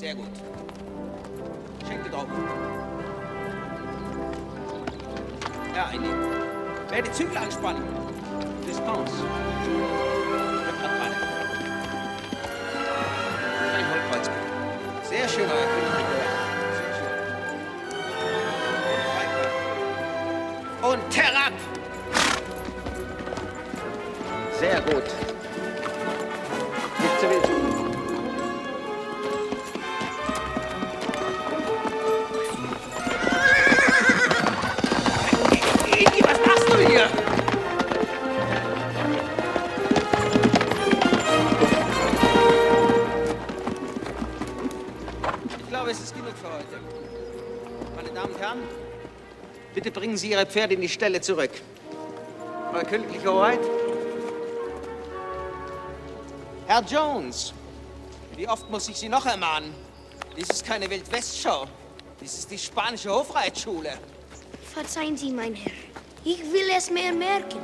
Sehr gut. Schenke drauf. Ja, Indy. Wer die Zügel anspannen. Distanz. Kein Holzkreuz. Sehr schön, euer König. Sehr schön. Und herab! Sehr gut. Nicht zu wild tun. Indy, was machst du hier? Ich glaube, es ist genug für heute. Meine Damen und Herren, bitte bringen Sie Ihre Pferde in die Ställe zurück. Euer Königliche Hoheit. Herr Jones, wie oft muss ich Sie noch ermahnen? Dies ist keine Wildwestschau. Dies ist die spanische Hofreitschule. Verzeihen Sie, mein Herr. Ich will es mehr merken.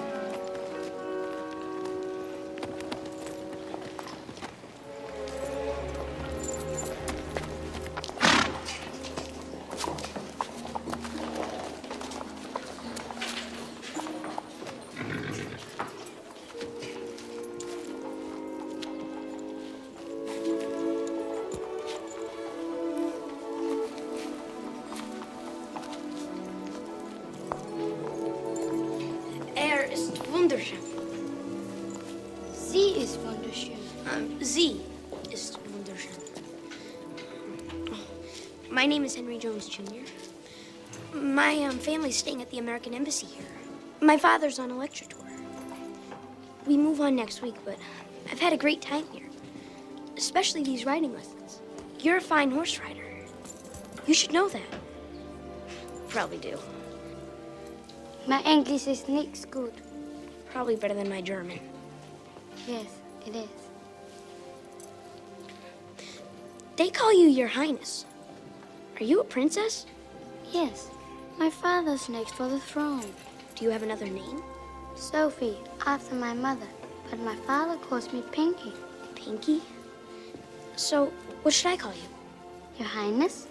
Wunderschön. Sie ist wunderschön. Sie ist wunderschön. My name is Henry Jones, Jr. My family's staying at the American Embassy here. My father's on a lecture tour. We move on next week, but I've had a great time here. Especially these riding lessons. You're a fine horse rider. You should know that. Probably do. My English is nicht good. Probably better than my German. Yes, it is. They call you Your Highness. Are you a princess? Yes. My father's next for the throne. Do you have another name? Sophie, after my mother. But my father calls me Pinky. Pinky? So, what should I call you? Your Highness?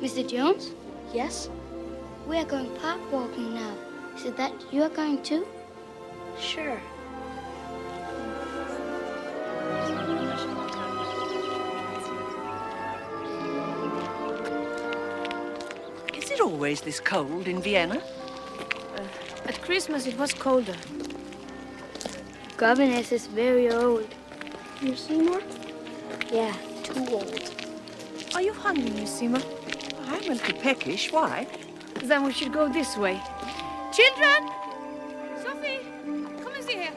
Mr. Jones? Yes? We are going park walking now. Is it that you are going too? Sure. Is it always this cold in Vienna? At Christmas it was colder. Governess is very old. You Seymour? Yeah, too old. Are you hungry, Miss Seymour? I'm a little peckish. Why? Then we should go this way. Children! Sophie, come and see here.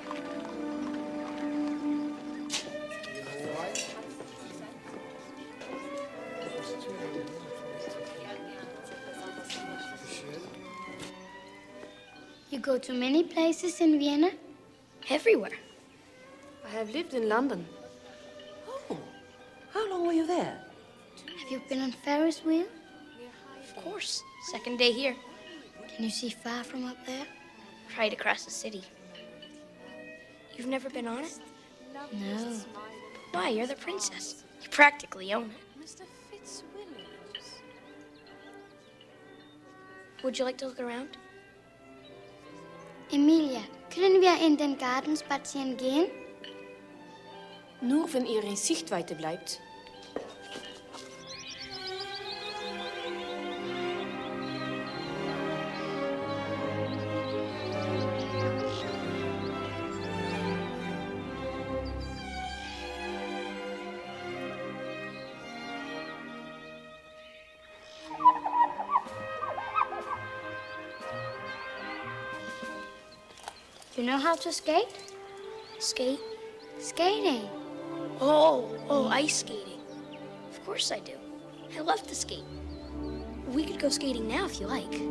You go to many places in Vienna? Everywhere. I have lived in London. Oh, how long were you there? Have you been on Ferris wheel? Of course. Second day here. Can you see far from up there? Right across the city. You've never been on it? No. Why? You're the princess. You practically own it. Mr. Fitzwilliams. Would you like to look around? Emilia, können wir in den Garten spazieren gehen? Nur wenn ihr in Sichtweite bleibt. You know how to skate? Skate? Skating. Oh, ice skating. Of course I do. I love to skate. We could go skating now if you like.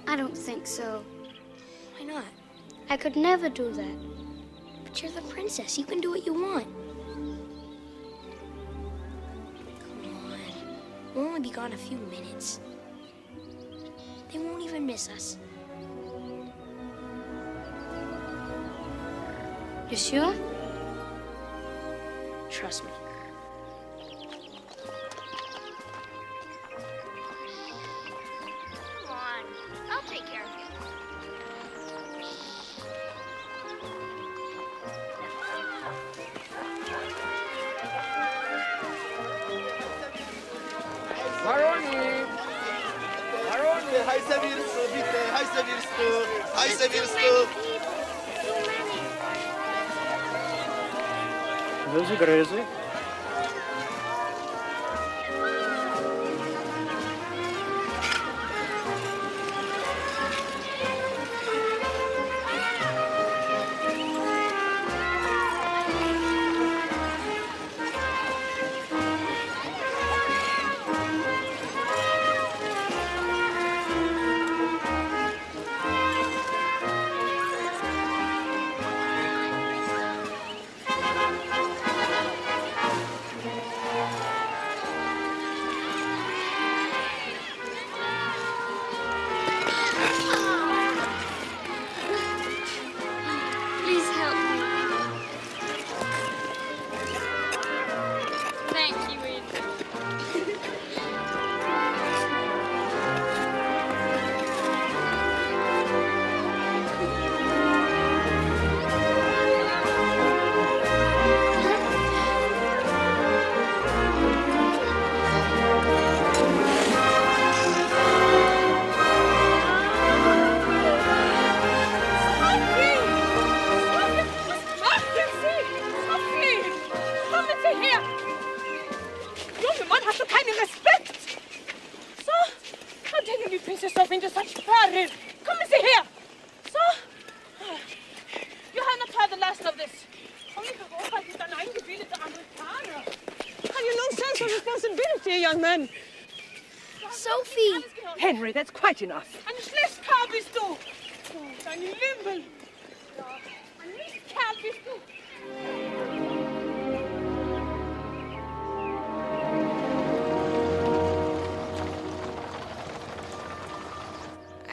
I don't think so. Why not? I could never do that. But you're the princess. You can do what you want. Come on. We're only be gone a few minutes. They won't even miss us. You sure? Trust me. Come on. I'll take care of you. Heißer wirst du, bitte, heißer wirst du, heißer wirst du. Grüße, Grüße. Please help me. Thank you, Indy. Junge Mann, hast du keinen Respekt? So, I'm taking you piece yourself into such peril. Kommen Sie her. So. You have not heard the last of this. Only Europa ist ein eingebildeter Amerikaner. Have you no sense of responsibility, young man? Sophie! Henry, that's quite enough. Ein Schlechtkar bist du. Oh, dein Lümmel. Ja, ein Mistkerl bist du.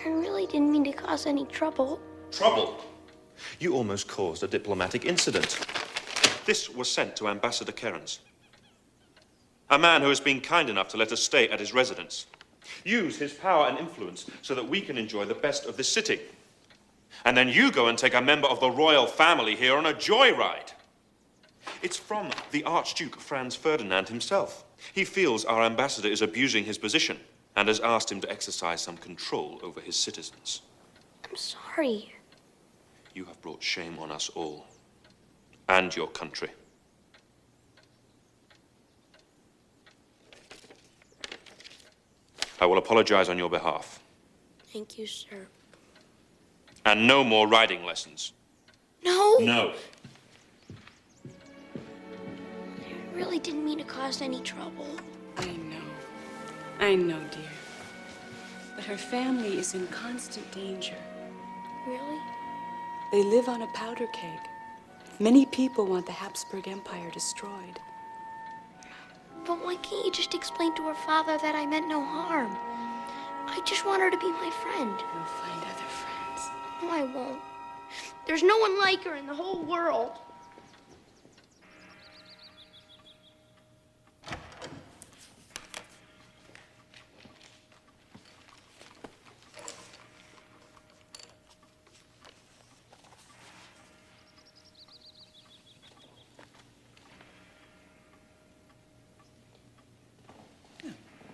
I really didn't mean to cause any trouble. Trouble? You almost caused a diplomatic incident. This was sent to Ambassador Cairns, a man who has been kind enough to let us stay at his residence. Use his power and influence so that we can enjoy the best of this city. And then you go and take a member of the royal family here on a joyride. It's from the Archduke Franz Ferdinand himself. He feels our ambassador is abusing his position and has asked him to exercise some control over his citizens. I'm sorry. You have brought shame on us all, and your country. I will apologize on your behalf. Thank you, sir. And no more riding lessons. No! No. I really didn't mean to cause any trouble. I know, dear. But her family is in constant danger. Really? They live on a powder keg. Many people want the Habsburg Empire destroyed. But why can't you just explain to her father that I meant no harm? I just want her to be my friend. You'll find other friends. No, I won't. There's no one like her in the whole world.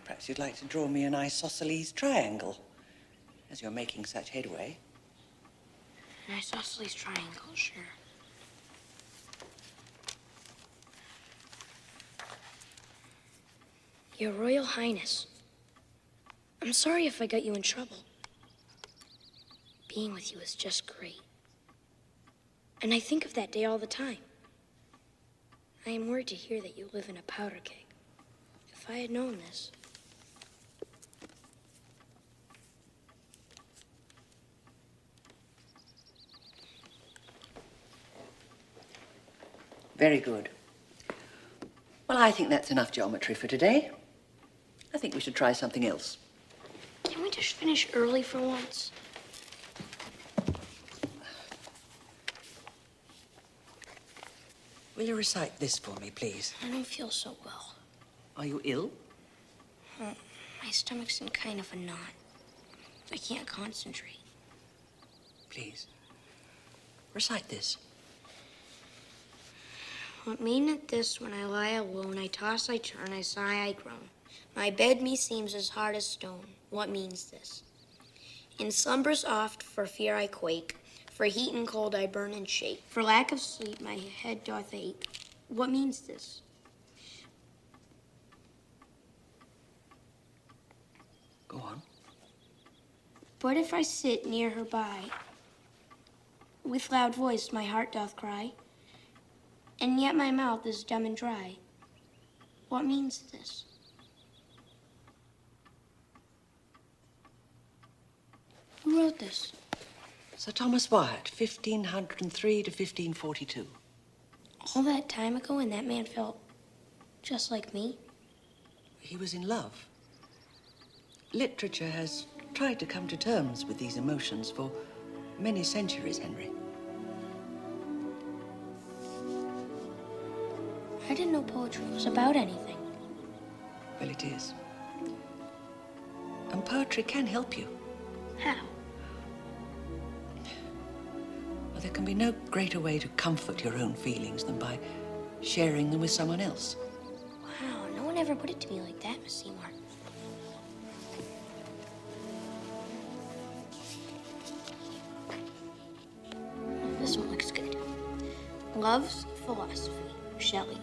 Perhaps you'd like to draw me an isosceles triangle, as you're making such headway. An isosceles triangle, sure. Your Royal Highness, I'm sorry if I got you in trouble. Being with you is just great. And I think of that day all the time. I am worried to hear that you live in a powder keg. If I had known this... Very good. Well, I think that's enough geometry for today. I think we should try something else. Can we just finish early for once? Will you recite this for me, please? I don't feel so well. Are you ill? My stomach's in kind of a knot. I can't concentrate. Please. Recite this. What meaneth this when I lie alone? I toss, I turn, I sigh, I groan. My bed me seems as hard as stone. What means this? In slumbers oft, for fear I quake. For heat and cold I burn and shake. For lack of sleep my head doth ache. What means this? Go on. But if I sit near her by, with loud voice my heart doth cry, and yet my mouth is dumb and dry. What means this? Who wrote this? Sir Thomas Wyatt, 1503 to 1542. All that time ago, and that man felt just like me? He was in love. Literature has tried to come to terms with these emotions for many centuries, Henry. I didn't know poetry was about anything. Well, it is. And poetry can help you. How? Well, there can be no greater way to comfort your own feelings than by sharing them with someone else. Wow, no one ever put it to me like that, Miss Seymour. This one looks good. Love's philosophy, Shelley.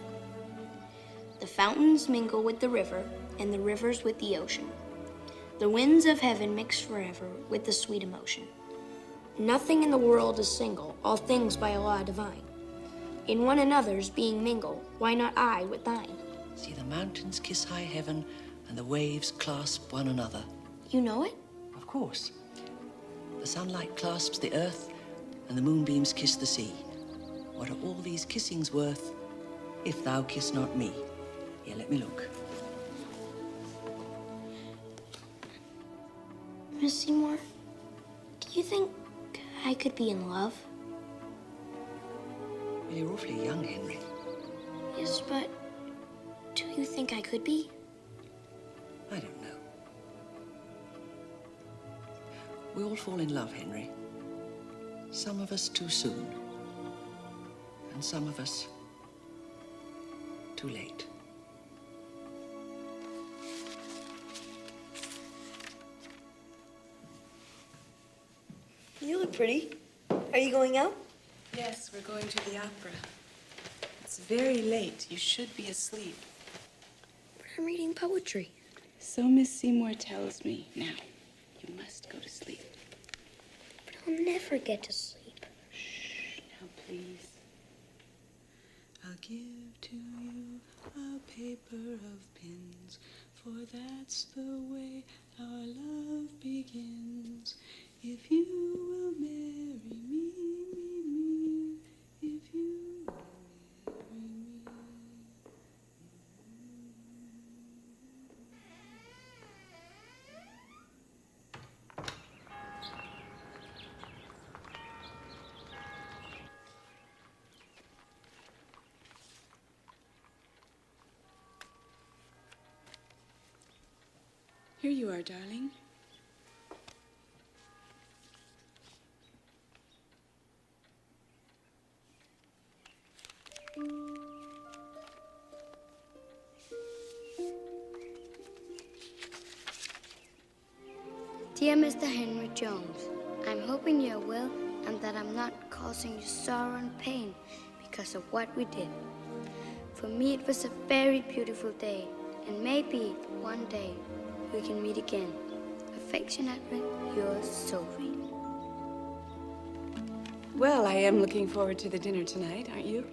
The fountains mingle with the river, and the rivers with the ocean. The winds of heaven mix forever with the sweet emotion. Nothing in the world is single, all things by a law divine. In one another's being mingle, why not I with thine? See the mountains kiss high heaven, and the waves clasp one another. You know it? Of course. The sunlight clasps the earth, and the moonbeams kiss the sea. What are all these kissings worth, if thou kiss not me? Here, let me look. Miss Seymour, do you think I could be in love? Well, you're awfully young, Henry. Yes, but do you think I could be? I don't know. We all fall in love, Henry. Some of us too soon, and some of us too late. You look pretty. Are you going out? Yes, we're going to the opera. It's very late. You should be asleep. But I'm reading poetry. So Miss Seymour tells me. Now, you must go to sleep. But I'll never get to sleep. Shh, now please. I'll give to you a paper of pins, for that's the way our love begins. If you will marry me, if you will marry me. Here you are, darling. Dear Mr. Henry Jones, I'm hoping you're well and that I'm not causing you sorrow and pain because of what we did. For me, it was a very beautiful day, and maybe one day we can meet again. Affectionately, yours, Sophie. Well, I am looking forward to the dinner tonight, aren't you?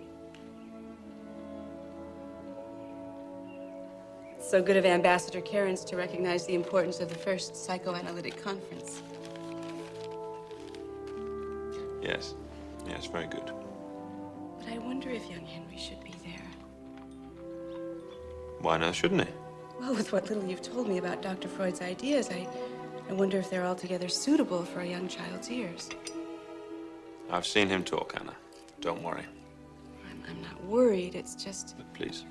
It's so good of Ambassador Cairns to recognize the importance of the first psychoanalytic conference. Yes. Yes, very good. But I wonder if young Henry should be there. Why not, shouldn't he? Well, with what little you've told me about Dr. Freud's ideas, I wonder if they're altogether suitable for a young child's ears. I've seen him talk, Anna. Don't worry. I'm not worried, it's just... But please.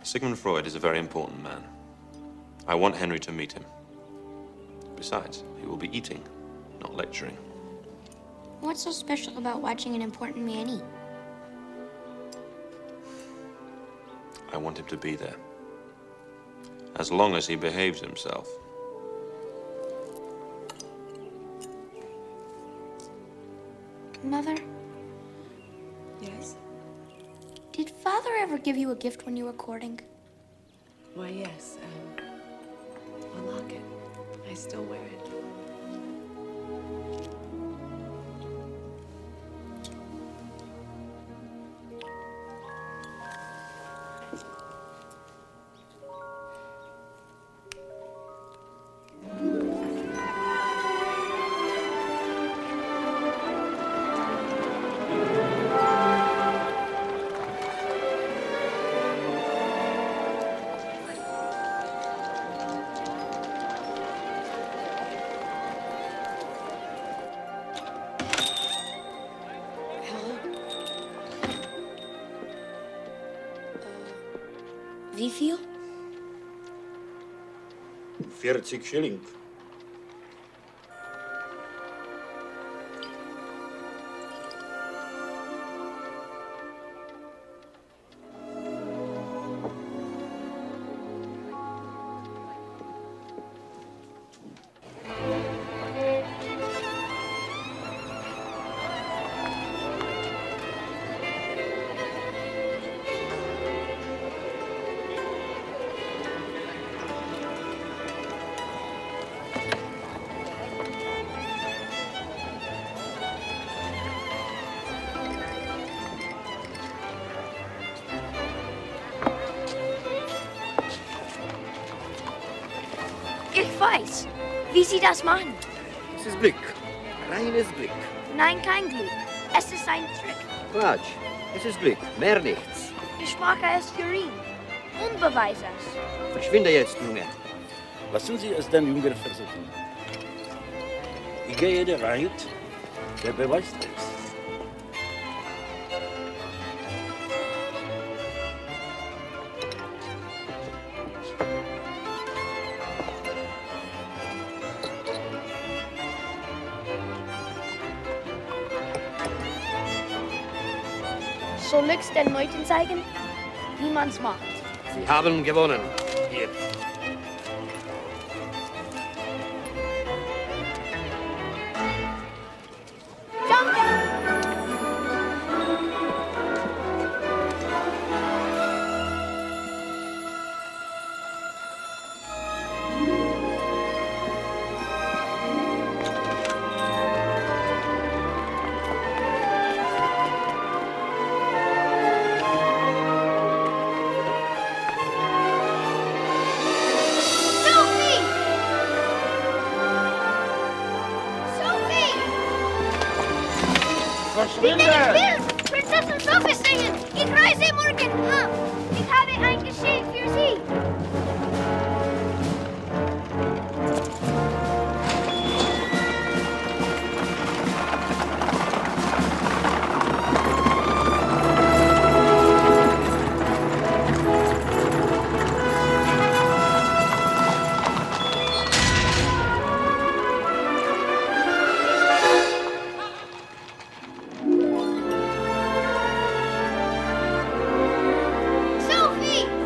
Sigmund Freud is a very important man. I want Henry to meet him. Besides, he will be eating, not lecturing. What's so special about watching an important man eat? I want him to be there. As long as he behaves himself. Mother, Yes? did Father ever give you a gift when you were courting? Why, yes. A locket. I still wear it. Wie viel? 40 shilling. Ich weiß. Wie Sie das machen? Es ist Glück. Reines Glück. Nein, kein Glück. Es ist ein Trick. Quatsch. Es ist Glück. Mehr nichts. Ich mache es für ihn. Und beweise es. Verschwinde jetzt, Junge. Lassen Sie es den Jünger versuchen. Ich gehe der Reihe, der beweist es. Soll ich's den Leuten zeigen, wie man's macht? Sie haben gewonnen. Hier. Prinzessin Sophie singen! Ich reise morgen ab! Ich habe ein Geschenk für Sie! Sophie!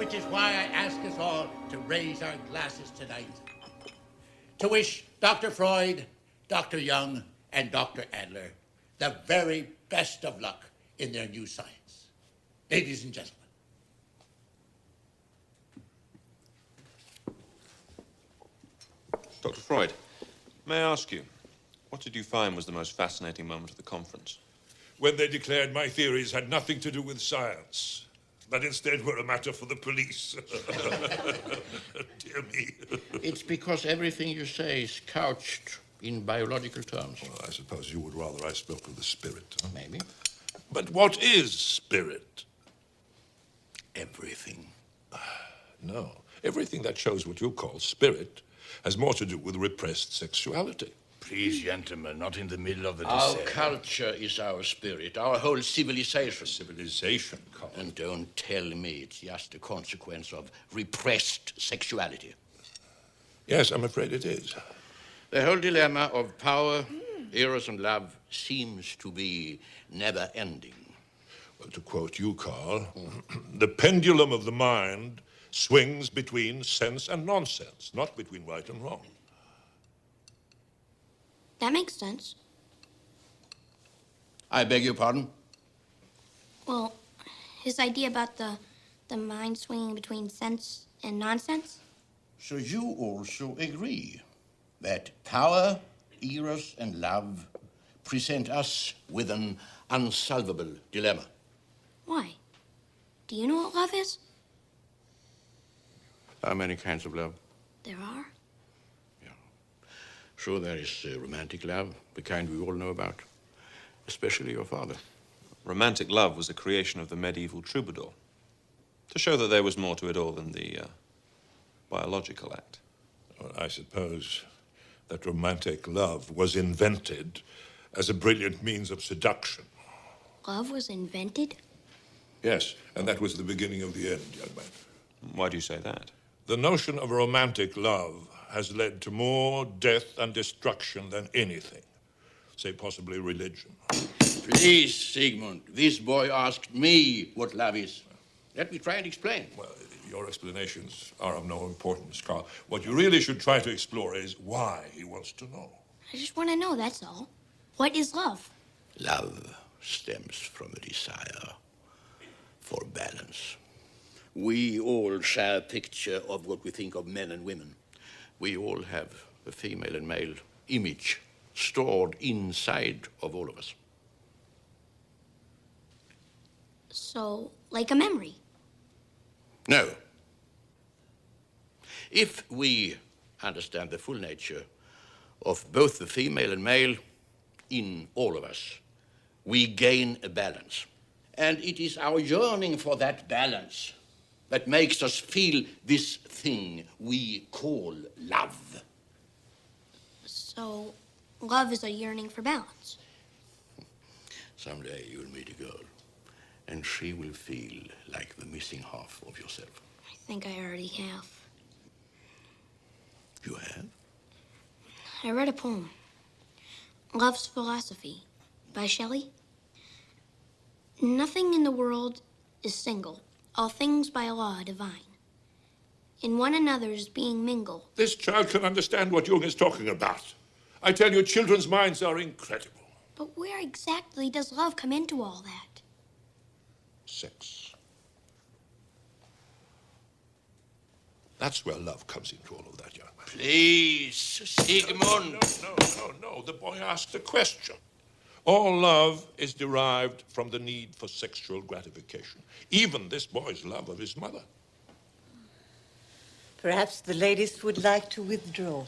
which is why I ask us all to raise our glasses tonight. To wish Dr. Freud, Dr. Jung, and Dr. Adler the very best of luck in their new science. Ladies and gentlemen. Dr. Freud, may I ask you, what did you find was the most fascinating moment of the conference? When they declared my theories had nothing to do with science, but instead were a matter for the police. Dear me. It's because everything you say is couched in biological terms. Well, I suppose you would rather I spoke of the spirit. Huh? Maybe. But what is spirit? Everything. No. Everything that shows what you call spirit has more to do with repressed sexuality. Please, gentlemen, not in the middle of the Our dissent. culture is our spirit, our whole civilization. Civilization, Carl. And don't tell me it's just a consequence of repressed sexuality. Yes, I'm afraid it is. The whole dilemma of power, eros, and love seems to be never-ending. Well, to quote you, Carl, the pendulum of the mind swings between sense and nonsense, not between right and wrong. That makes sense. I beg your pardon? Well, his idea about the mind swinging between sense and nonsense? So you also agree that power, eros, and love present us with an unsolvable dilemma? Why? Do you know what love is? How many kinds of love? There are. Sure, there is romantic love, the kind we all know about, especially your father. Romantic love was a creation of the medieval troubadour, to show that there was more to it all than the biological act. Well, I suppose that romantic love was invented as a brilliant means of seduction. Love was invented? Yes, and that was the beginning of the end, young man. Why do you say that? The notion of romantic love has led to more death and destruction than anything. Say, possibly religion. Please, Sigmund, this boy asked me what love is. Let me try and explain. Well, your explanations are of no importance, Carl. What you really should try to explore is why he wants to know. I just want to know, that's all. What is love? Love stems from a desire for balance. We all share a picture of what we think of men and women. We all have a female and male image stored inside of all of us. So, like a memory? No. If we understand the full nature of both the female and male in all of us, we gain a balance. And it is our yearning for that balance that makes us feel this thing we call love. So, love is a yearning for balance. Someday you'll meet a girl, and she will feel like the missing half of yourself. I think I already have. You have? I read a poem, Love's Philosophy, by Shelley. Nothing in the world is single. All things by law divine. In one another's being mingled. This child can understand what Jung is talking about. I tell you, children's minds are incredible. But where exactly does love come into all that? Sex. That's where love comes into all of that, young man. Please, Sigmund. No. The boy asked a question. All love is derived from the need for sexual gratification. Even this boy's love of his mother. Perhaps the ladies would like to withdraw.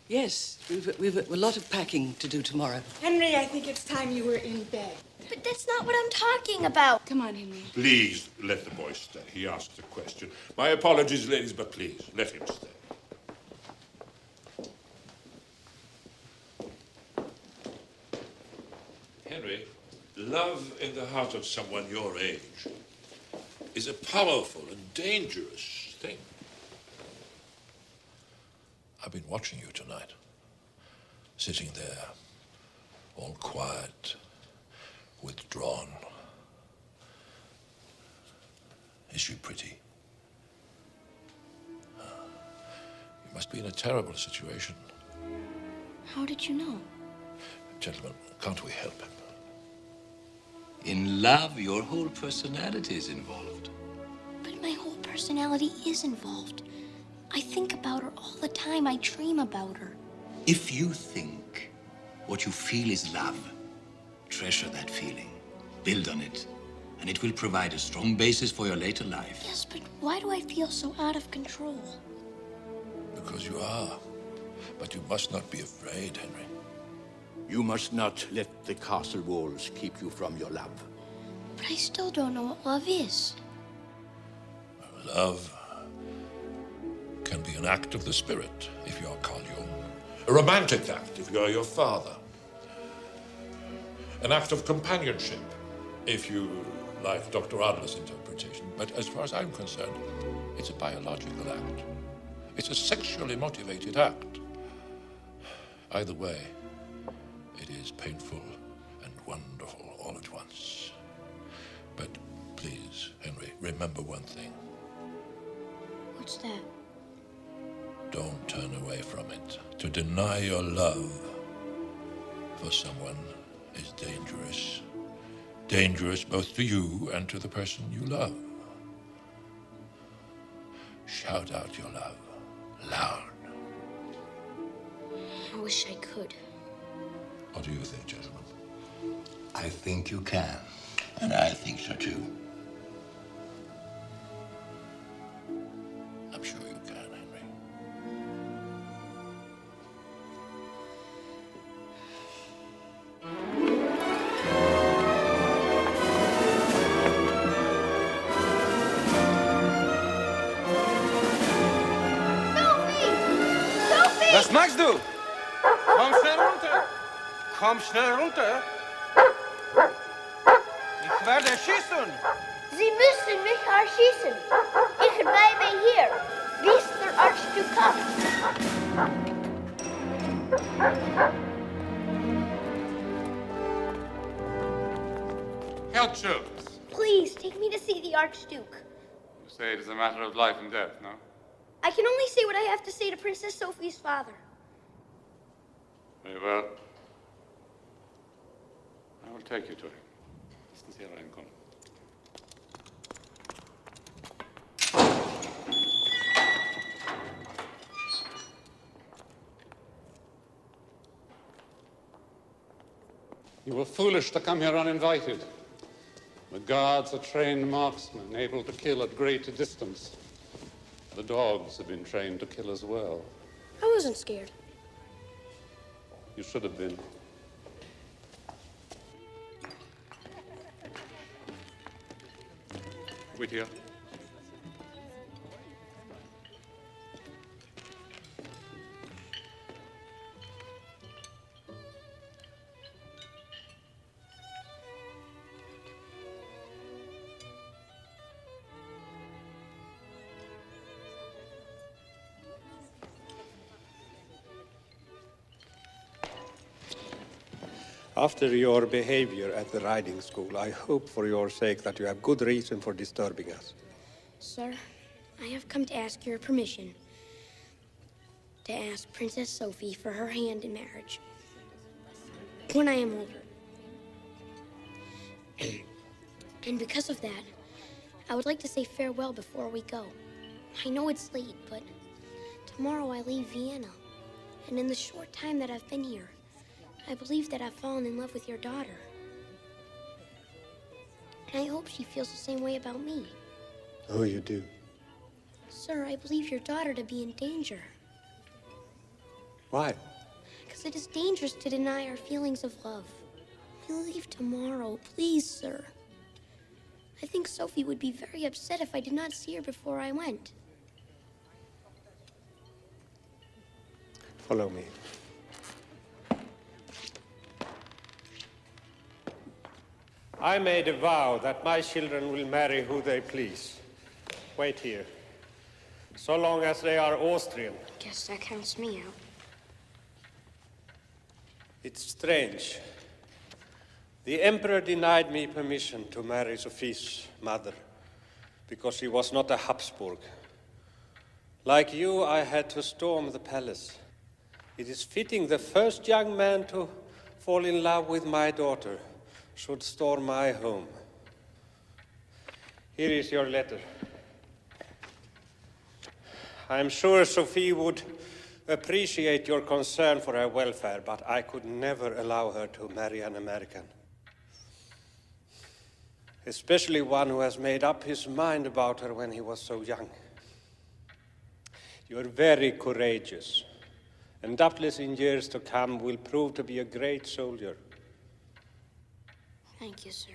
Yes, we've a lot of packing to do tomorrow. Henry, I think it's time you were in bed. But that's not what I'm talking about. Come on, Henry. Please, let the boy stay. He asked a question. My apologies, ladies, but please, let him stay. Henry, love in the heart of someone your age is a powerful and dangerous thing. I've been watching you tonight, sitting there, all quiet, withdrawn. Is she pretty? Must be in a terrible situation. How did you know? Gentlemen, can't we help him? In love, your whole personality is involved. But my whole personality is involved. I think about her all the time. I dream about her. If you think what you feel is love, treasure that feeling, build on it, and it will provide a strong basis for your later life. Yes, but why do I feel so out of control? Because you are. But you must not be afraid, Henry. You must not let the castle walls keep you from your love. But I still don't know what love is. Love can be an act of the spirit, if you are Carl Jung. A romantic act, if you are your father. An act of companionship, if you like Dr. Adler's interpretation. But as far as I'm concerned, it's a biological act. It's a sexually motivated act. Either way, it is painful and wonderful all at once. But please, Henry, remember one thing. What's that? Don't turn away from it. To deny your love for someone is dangerous. Dangerous both to you and to the person you love. Shout out your love loud. I wish I could. What do you think, gentlemen? I think you can. And I think so too. I'm sure you can, Henry. Was machst du? Komm schnell runter! Komm schnell runter! Ich werde schießen! Sie müssen mich erschießen. Ich bleibe hier, bis der Archduke kommt. Herr Jones, Please, take me to see the Archduke. you say it is a matter of life and death, no? I can only say what I have to say to Princess Sophie's father. Very well. I will take you to him. Lassen Sie hereinkommen. You were foolish to come here uninvited. The guards are trained marksmen, able to kill at great distance. The dogs have been trained to kill as well. I wasn't scared. You should have been. Wait here. After your behavior at the riding school, I hope for your sake that you have good reason for disturbing us. Sir, I have come to ask your permission to ask Princess Sophie for her hand in marriage when I am older. And because of that, I would like to say farewell before we go. I know it's late, but tomorrow I leave Vienna. And in the short time that I've been here, I believe that I've fallen in love with your daughter. And I hope she feels the same way about me. Oh, you do? Sir, I believe your daughter to be in danger. Why? Because it is dangerous to deny our feelings of love. We leave tomorrow, please, sir. I think Sophie would be very upset if I did not see her before I went. Follow me. I made a vow that my children will marry who they please. Wait here. So long as they are Austrian. Guess that counts me out. It's strange. The Emperor denied me permission to marry Sophie's mother because she was not a Habsburg. Like you, I had to storm the palace. It is fitting the first young man to fall in love with my daughter should storm my home. Here is your letter. I'm sure Sophie would appreciate your concern for her welfare, but I could never allow her to marry an American. Especially one who has made up his mind about her when he was so young. You're very courageous, and doubtless in years to come will prove to be a great soldier. Thank you, sir.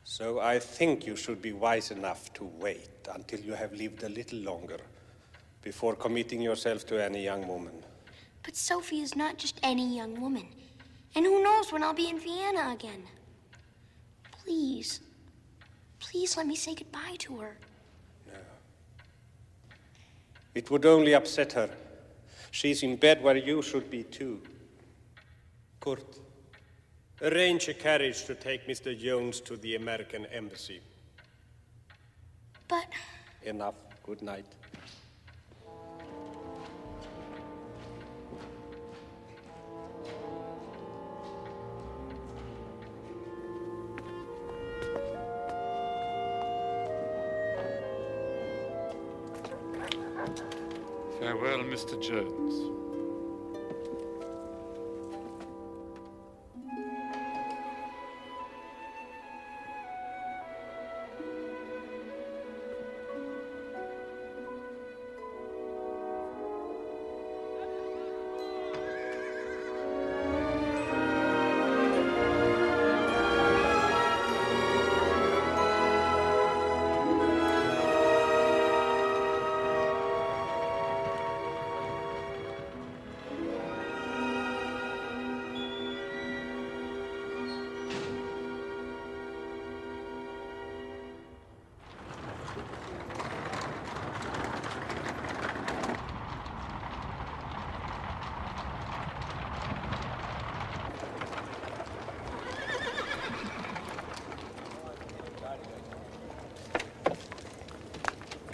So I think you should be wise enough to wait until you have lived a little longer before committing yourself to any young woman. But Sophie is not just any young woman. And who knows when I'll be in Vienna again. Please, please let me say goodbye to her. No. It would only upset her. She's in bed where you should be too. Kurt, arrange a carriage to take Mr. Jones to the American embassy. But... Enough. Good night. Farewell, Mr. Jones.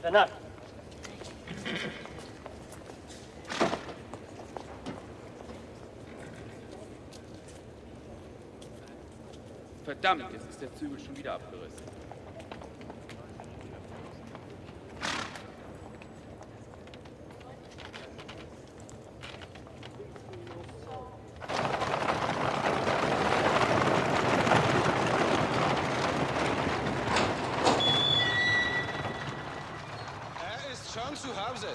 Enough. Verdammt, jetzt ist der Zügel schon wieder abgerissen. Schon zu Hause.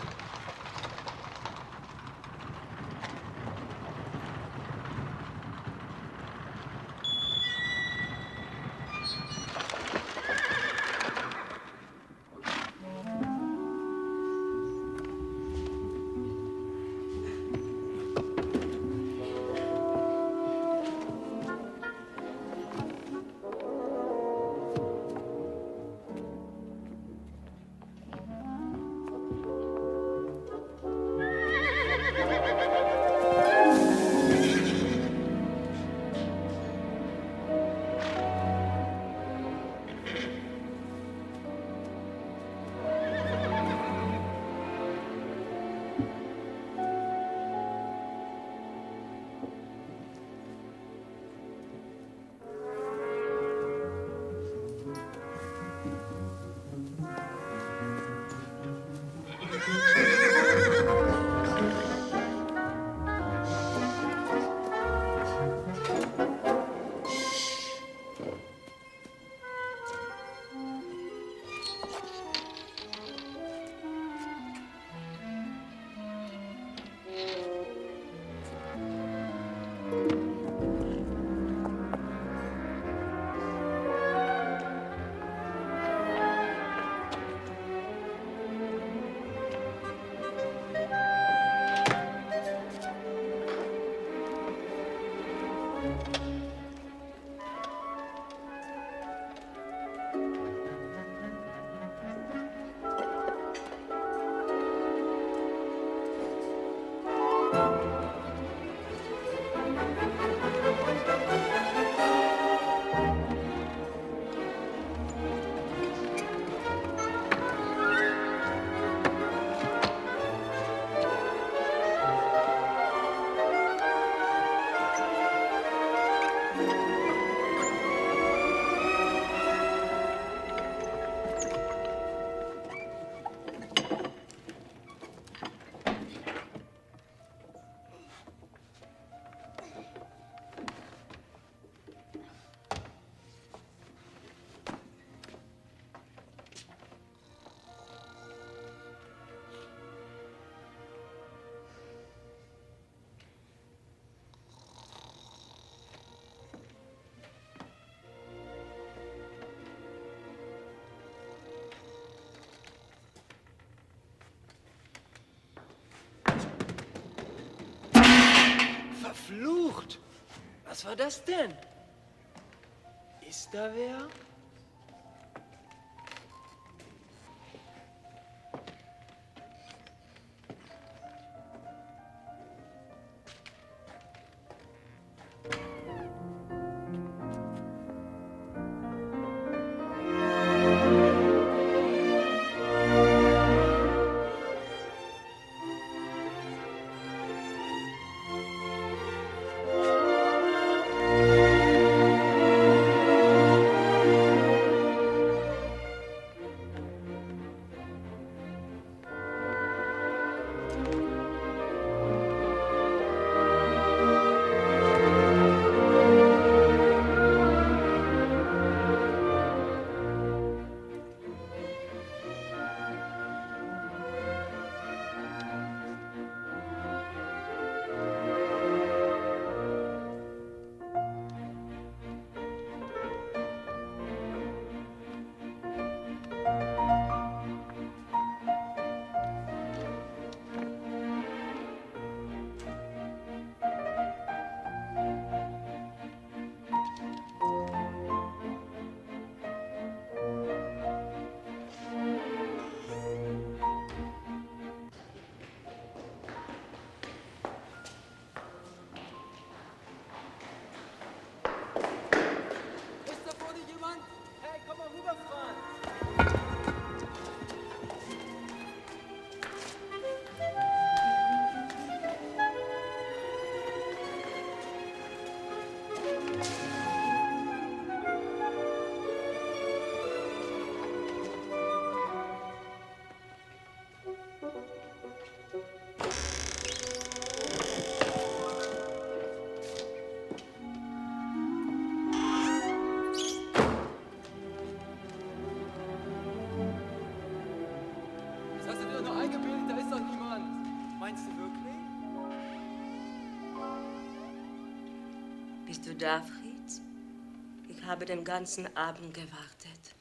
Verflucht! Was war das denn? Ist da wer? Bist du da, Fritz? Ich habe den ganzen Abend gewartet.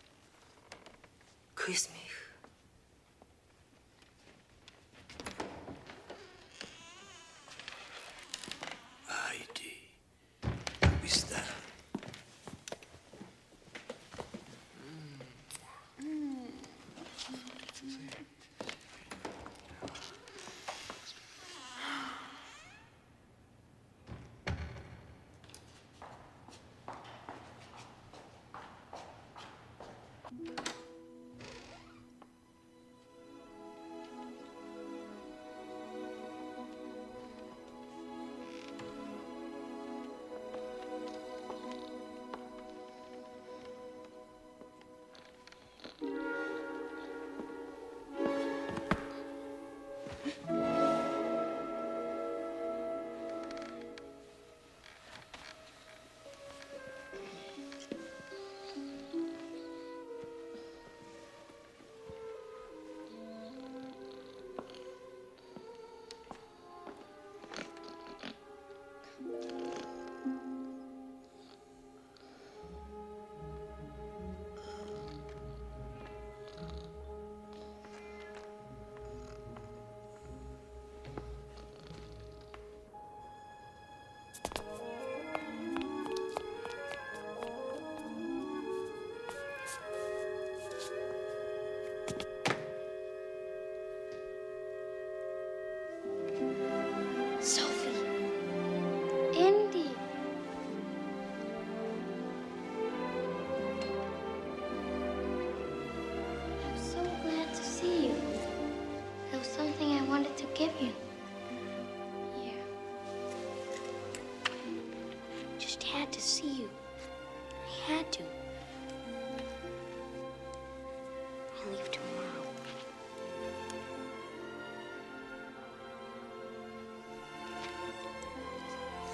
Küss mich. Heidi, du bist da. Indy. I'm so glad to see you. There was something I wanted to give you. Here. Just had to see you. I had to. I leave tomorrow.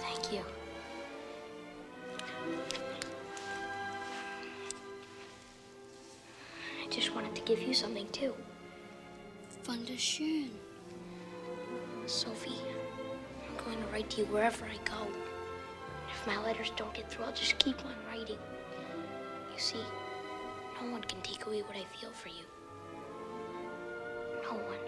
Thank you. I just wanted to give you something too. Wunderschön. Sophie, I'm going to write to you wherever I go. If my letters don't get through, I'll just keep on writing. You see, no one can take away what I feel for you. No one.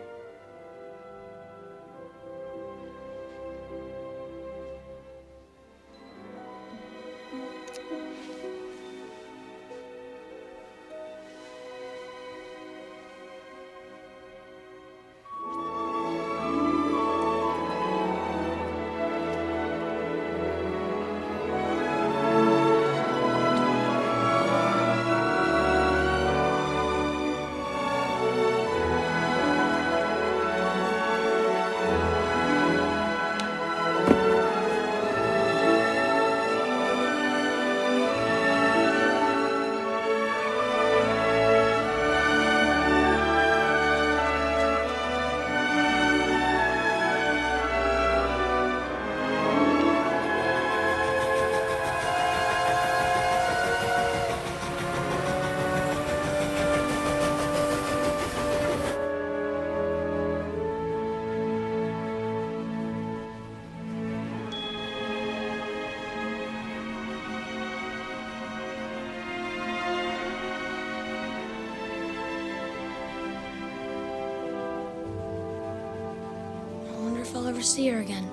if I'll ever see her again.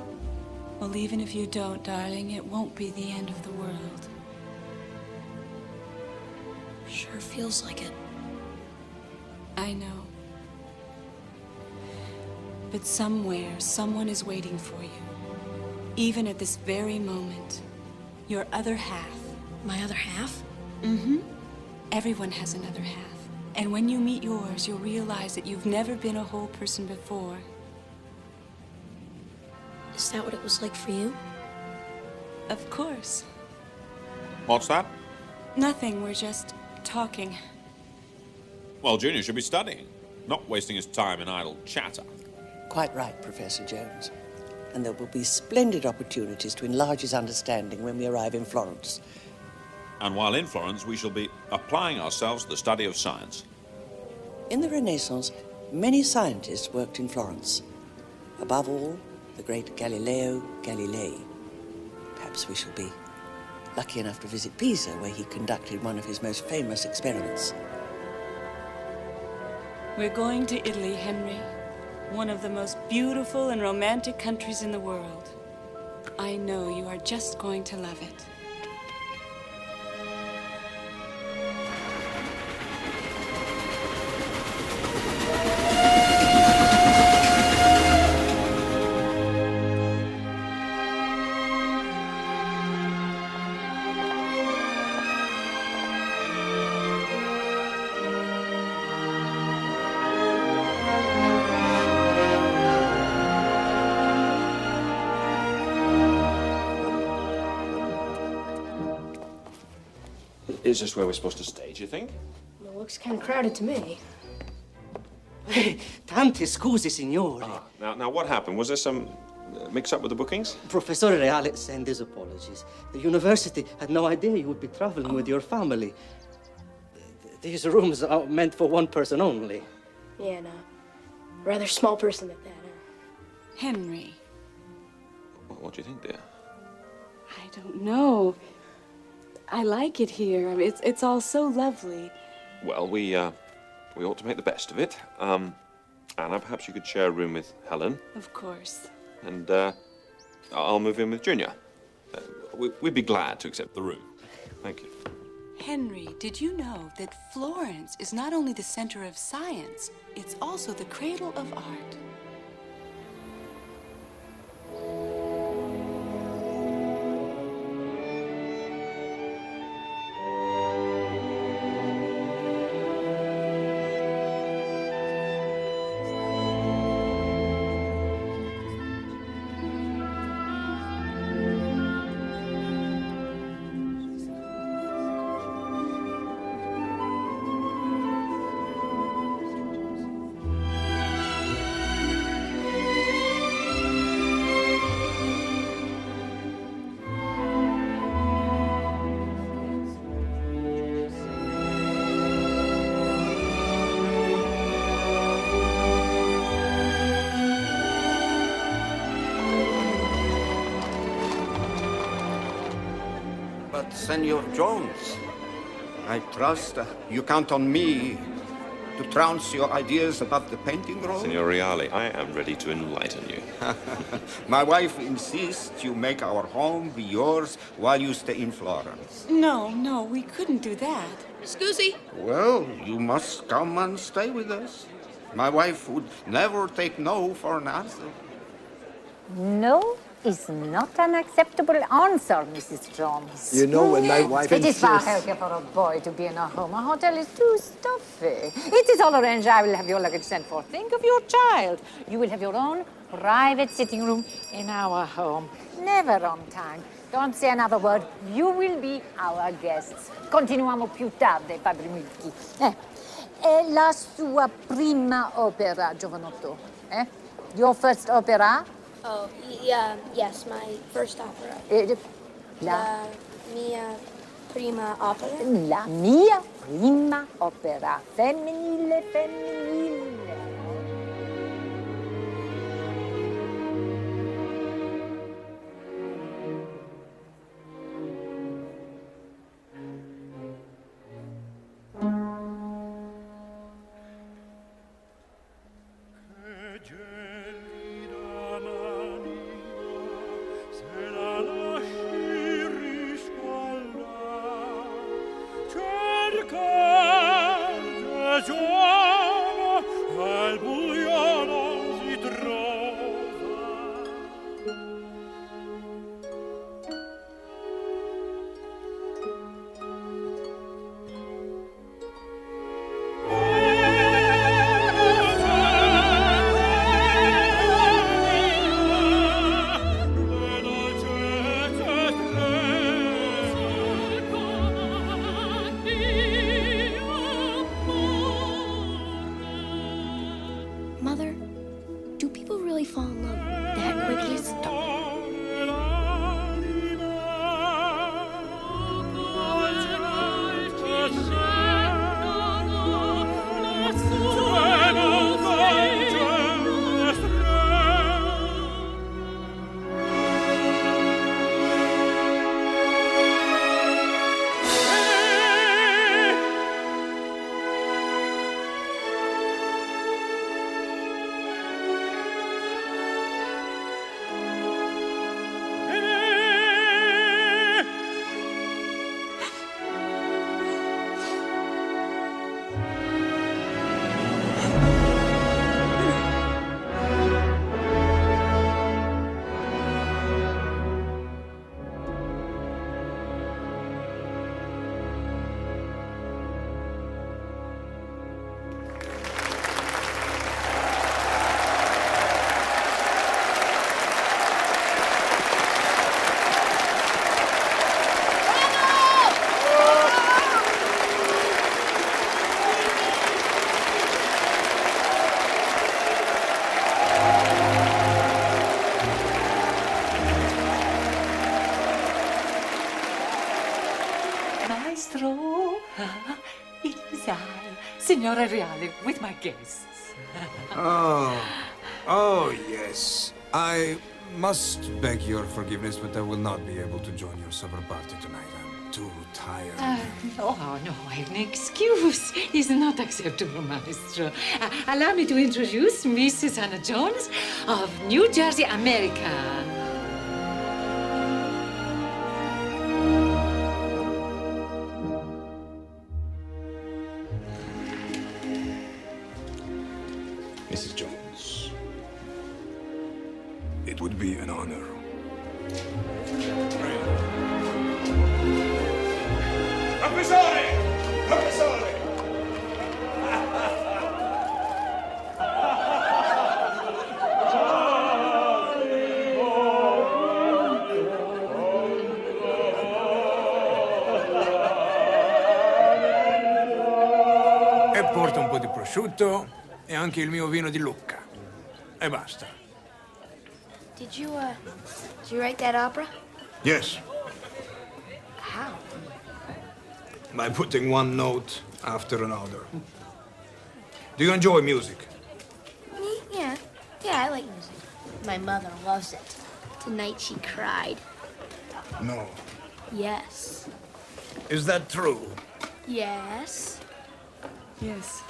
Well, even if you don't, darling, it won't be the end of the world. Sure feels like it. I know. But somewhere, someone is waiting for you. Even at this very moment. Your other half. My other half? Mm-hmm. Everyone has another half. And when you meet yours, you'll realize that you've never been a whole person before. Is that what it was like for you? Of course. What's that? Nothing, we're just talking. Well, Junior should be studying, not wasting his time in idle chatter. Quite right, Professor Jones. And there will be splendid opportunities to enlarge his understanding when we arrive in Florence. And while in Florence, we shall be applying ourselves to the study of science. In the Renaissance, many scientists worked in Florence. Above all, the great Galileo Galilei. Perhaps we shall be lucky enough to visit Pisa, where he conducted one of his most famous experiments. We're going to Italy, Henry. One of the most beautiful and romantic countries in the world. I know you are just going to love it. Is this where we're supposed to stay, do you think? It looks kind of crowded to me. Tanti scusi, signore. Now, what happened? Was there some mix-up with the bookings? Professor Reale sent his apologies. The university had no idea you would be traveling with your family. These rooms are meant for one person only. Yeah, no. Rather small person at that, huh? Henry. What do you think, dear? I don't know. I like it here. I mean, it's all so lovely. Well, we ought to make the best of it. Anna, perhaps you could share a room with Helen. Of course. And I'll move in with Junior. We'd be glad to accept the room. Thank you. Henry, did you know that Florence is not only the center of science, it's also the cradle of art? Senor Jones, I trust you count on me to trounce your ideas above the painting room. Signor Reale, I am ready to enlighten you. My wife insists you make our home be yours while you stay in Florence. No, we couldn't do that. Scusi? Well, you must come and stay with us. My wife would never take no for an answer. No is not an acceptable answer, Mrs. Jones. You know, when my wife It is far insists... healthier for a boy to be in a home. A hotel is too stuffy. It is all arranged. I will have your luggage sent for. Think of your child. You will have your own private sitting room in our home. Never on time. Don't say another word. You will be our guests. Continuiamo più tardi, Padre Milky. È la sua prima opera, giovanotto. Your first opera? Oh, yeah, yes, my first opera. La mia prima opera. La mia prima opera. Femminile, femminile. Mother, do people really fall in love that quickly? It is I, Signora Reale, with my guests. Oh, yes. I must beg your forgiveness, but I will not be able to join your supper party tonight. I'm too tired. No, an excuse is not acceptable, Maestro. Allow me to introduce Mrs. Hannah Jones of New Jersey, America. Mrs. Jones, it would be an honor. Professore! Professore! E porta un po' di prosciutto e anche il mio vino di Lucca. E basta. Did you write that opera? Yes, How? by putting one note after another. Do you enjoy music? Yeah, I like music. My mother loves it. Tonight she cried. No. Yes. Is that true? Yes. Yes.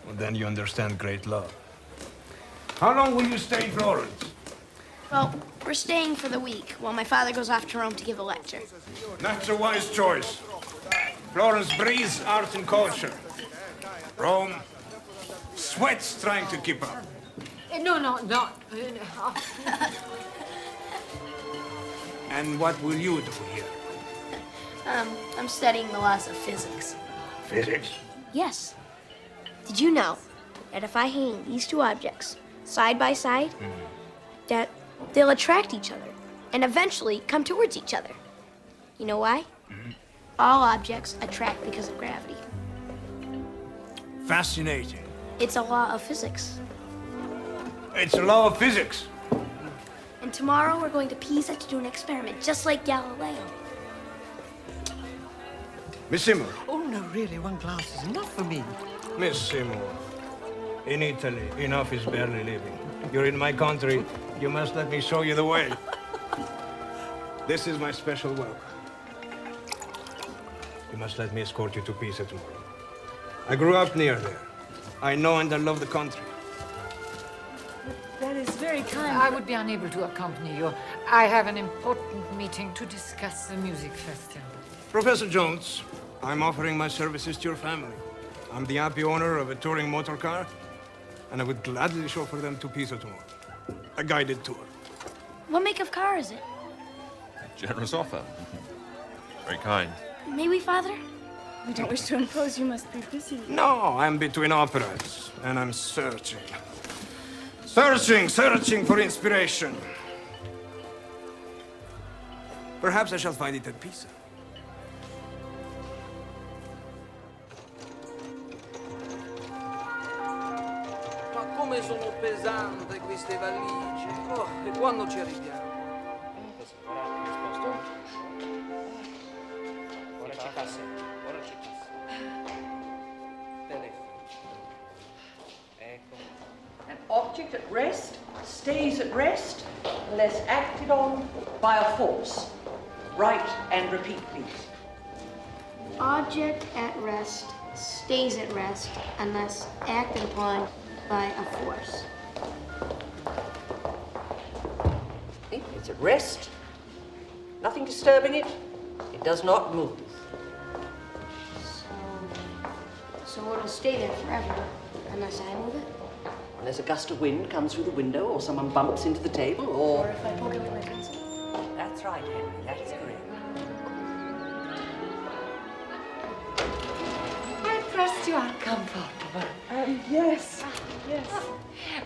Well, then you understand great love. How long will you stay in Florence? Well, we're staying for the week while my father goes off to Rome to give a lecture. That's a wise choice. Florence breathes art and culture. Rome sweats trying to keep up. No. And what will you do here? I'm studying the laws of physics. Physics? Yes. Did you know that if I hang these two objects side by side, that they'll attract each other and eventually come towards each other? You know why? All objects attract because of gravity. Fascinating. It's a law of physics. It's a law of physics. And tomorrow we're going to Pisa to do an experiment, just like Galileo. Miss Seymour. Oh, no, really, one glass is enough for me. Miss Seymour. In Italy, enough is barely living. You're in my country. You must let me show you the way. This is my special welcome. You must let me escort you to Pisa tomorrow. I grew up near there. I know and I love the country. That is very kind. I would be unable to accompany you. I have an important meeting to discuss the music festival. Professor Jones, I'm offering my services to your family. I'm the happy owner of a touring motor car, and I would gladly chauffeur them to Pisa tomorrow. A guided tour. What make of car is it? Generous offer. Very kind. May we, Father? We don't wish to impose. You must be busy. No, I'm between operas, and I'm searching. Searching for inspiration. Perhaps I shall find it at Pisa. Come come sono pesanti queste valigie. Oh, e quando ci arriviamo? Ora ci passa. Ecco. An object at rest stays at rest unless acted on by a force. Write and repeat, please. Object at rest stays at rest unless acted upon by a force. It's at rest. Nothing disturbing it. It does not move. So it'll stay there forever unless I move it? Unless a gust of wind comes through the window or someone bumps into the table or... Or if I poke it with my pencil? That's right, Henry. That is correct. I trust you are comfortable. Yes. Yes.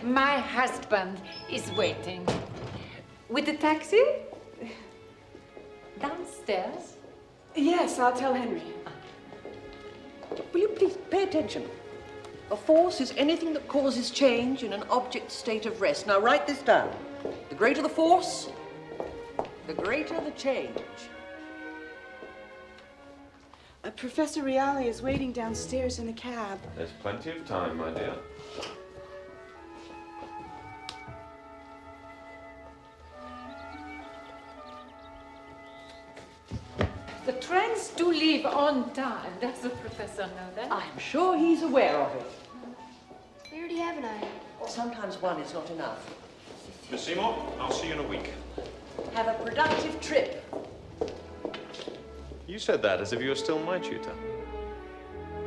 My husband is waiting. With the taxi? Downstairs? Yes, I'll tell Henry. Will you please pay attention? A force is anything that causes change in an object's state of rest. Now write this down. The greater the force, the greater the change. Professor Reale is waiting downstairs in the cab. There's plenty of time, my dear. The trains do leave on time. Does the professor know that? I'm sure he's aware of it. We already have an iron. Sometimes one is not enough. Miss Seymour, I'll see you in a week. Have a productive trip. You said that as if you were still my tutor.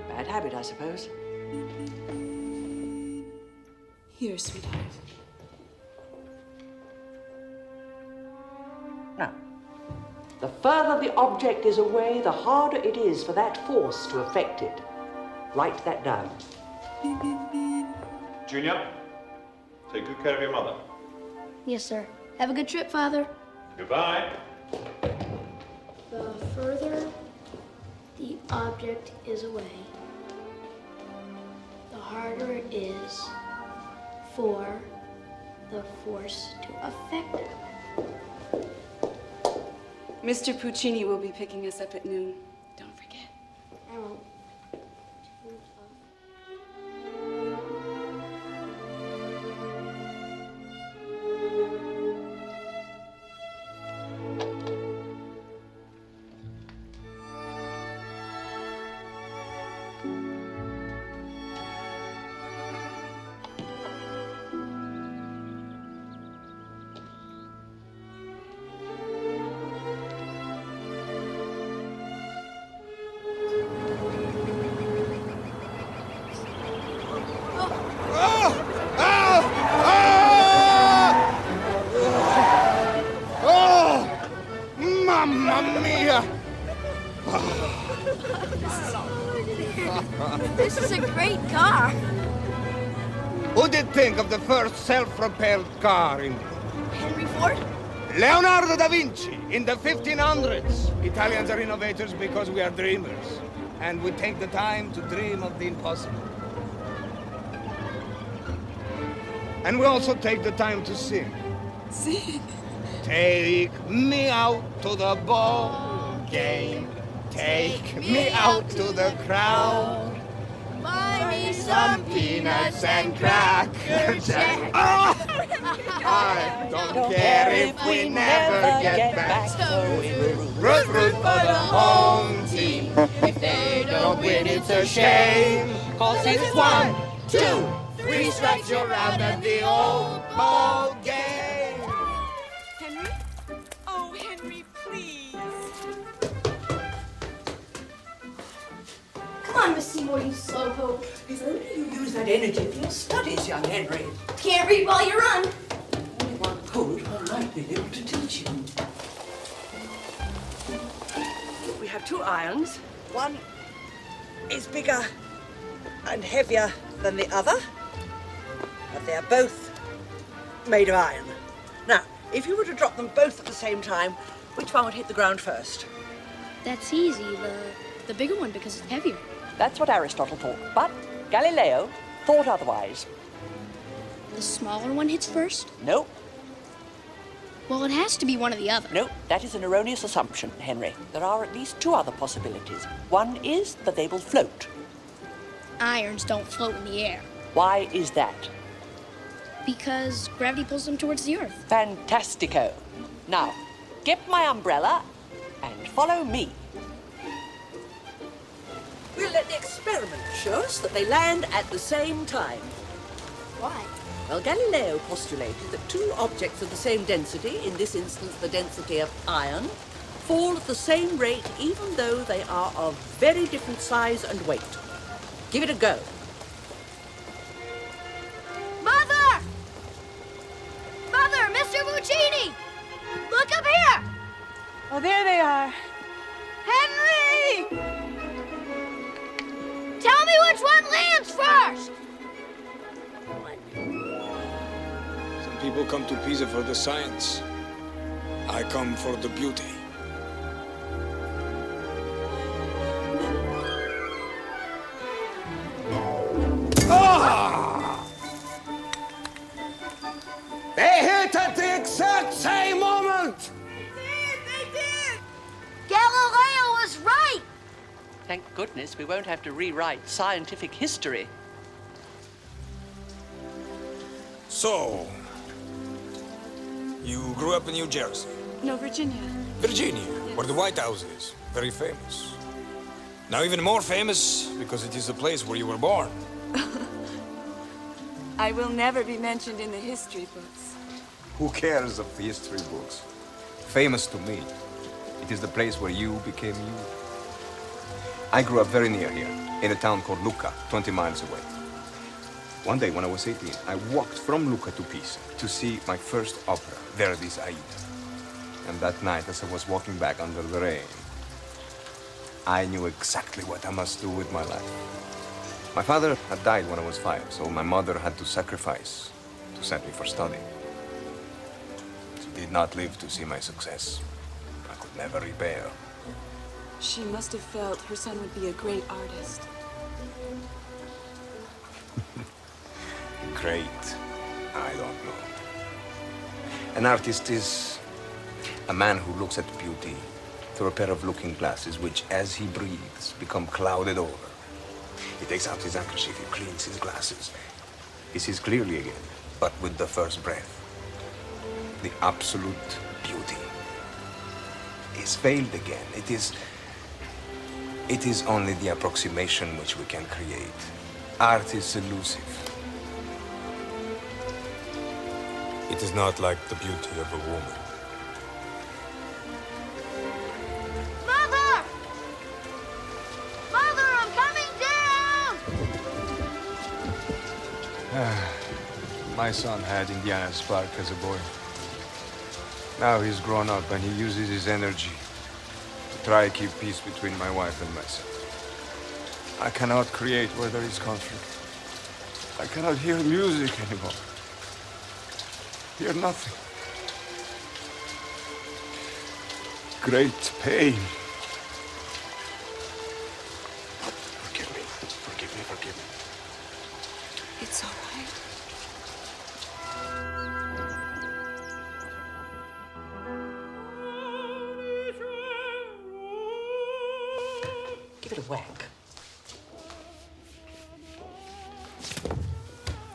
Bad habit, I suppose. Here, sweetheart. Now, the further the object is away, the harder it is for that force to affect it. Write that down. Junior, take good care of your mother. Yes, sir. Have a good trip, Father. Goodbye. The further the object is away, the harder it is for the force to affect it. Mr. Puccini will be picking us up at noon. Don't forget. I won't. This is a great car. Who did think of the first self-propelled car in Henry Ford? Leonardo da Vinci in the 1500s. Italians are innovators because we are dreamers. And we take the time to dream of the impossible. And we also take the time to sing. Sing? Take me out to the ball game. Take me out to the crowd. Buy me Some peanuts and Cracker Jack. Oh! I don't care if we never get back. So we root for the home team. If they don't win, it's a shame. 'Cause it's 1, 2, 3 strikes, you're out of the old ball game. Henry? Oh, Henry, please. Come on, Miss Seymour, you slowpoke. If only you use that energy for your studies, young Henry. Can't read while you run. Only one could, one might be able to teach you. We have 2 irons. One is bigger and heavier than the other, but they're both made of iron. Now, if you were to drop them both at the same time, which one would hit the ground first? That's easy. The bigger one because it's heavier. That's what Aristotle thought, but Galileo thought otherwise. the smaller one hits first? No, Well, it has to be one or the other. no, that is an erroneous assumption, Henry. There are at least two other possibilities. One is that they will float. Irons don't float in the air Why is that? because gravity pulls them towards the earth. Fantastico. Now, get my umbrella and follow me. We'll let the experiment show us that they land at the same time. Why? Well, Galileo postulated that two objects of the same density, in this instance the density of iron, fall at the same rate even though they are of very different size and weight. Give it a go. Mother! Mother, Mr. Muccini! Look up here! Oh, there they are. Henry! Tell me which one lands first! Some people come to Pisa for the science. I come for the beauty. They hit at the exact same moment! Galileo was right! Thank goodness we won't have to rewrite scientific history. So, you grew up in New Jersey. No, Virginia. Virginia, where the White House is. Very famous. Now even more famous because it is the place where you were born. I will never be mentioned in the history books. Who cares of the history books? Famous to me. It is the place where you became you. I grew up very near here, in a town called Lucca, 20 miles away. One day when I was 18, I walked from Lucca to Pisa to see my first opera, Verdi's Aida. And that night, as I was walking back under the rain, I knew exactly what I must do with my life. My father had died when I was 5, so my mother had to sacrifice to send me for study. She did not live to see my success. I could never repay her. She must have felt her son would be a great artist. Great. I don't know. An artist is a man who looks at beauty through a pair of looking glasses which, as he breathes, become clouded over. He takes out his handkerchief, he cleans his glasses. He sees clearly again, but with the first breath. The absolute beauty is veiled again. It is only the approximation which we can create. Art is elusive. It is not like the beauty of a woman. Mother! Mother, I'm coming down! My son had Indiana's spark as a boy. Now he's grown up and he uses his energy to try to keep peace between my wife and myself. I cannot create where there is conflict. I cannot hear music anymore. Hear nothing. Great pain. Forgive me. Forgive me. Forgive me. It's all right. Give it a whack.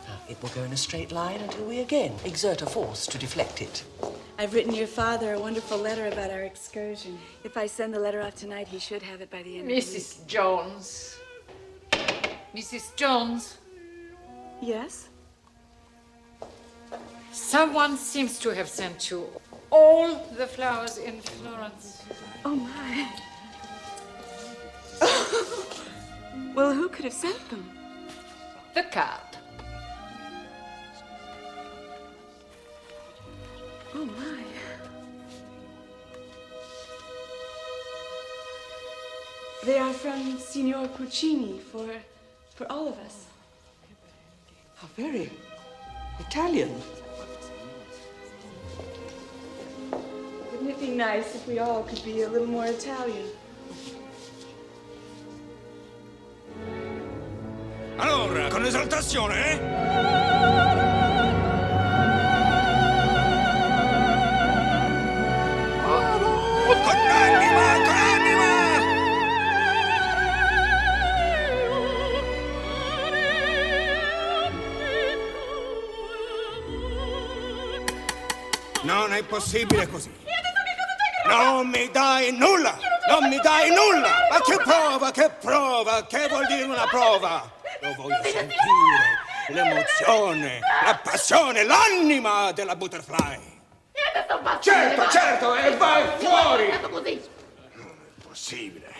Now, it will go in a straight line until we again exert a force to deflect it. I've written your father a wonderful letter about our excursion. If I send the letter off tonight, he should have it by the end of the week. Mrs. Jones. Mrs. Jones. Yes? Someone seems to have sent you all the flowers in Florence. Oh, my. Well, who could have sent them? The card. Oh, my. They are from Signor Puccini for all of us. How very Italian. Wouldn't it be nice if we all could be a little more Italian? Allora, con esaltazione, eh? Non è possibile così. Non mi dai nulla! Non mi dai nulla! Ma che prova, che prova? Che vuol dire una prova? Lo voglio sentire, l'emozione, la passione, l'anima della butterfly. Certo, certo, e vai fuori! Non è possibile.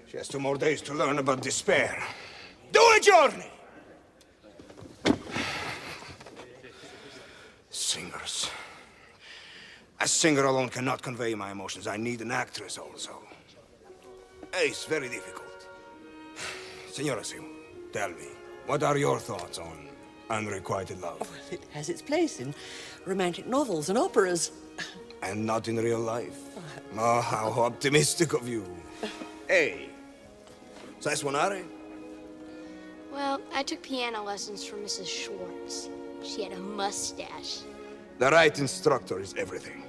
She has 2 more days to learn about despair. 2 giorni! Singers. A singer alone cannot convey my emotions. I need an actress also. It's very difficult. Signora Sim, tell me, what are your thoughts on unrequited love? Well, it has its place in romantic novels and operas. And not in real life? Oh, how optimistic of you. Hey, sai suonare? Well, I took piano lessons from Mrs. Schwartz. She had a mustache. The right instructor is everything.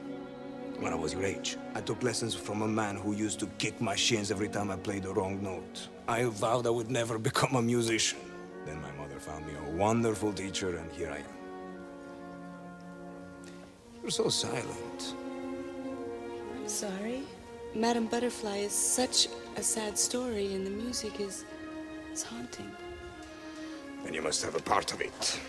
When I was your age, I took lessons from a man who used to kick my shins every time I played the wrong note. I vowed I would never become a musician. Then my mother found me a wonderful teacher, and here I am. You're so silent. I'm sorry. Madame Butterfly is such a sad story, and the music is haunting. Then you must have a part of it.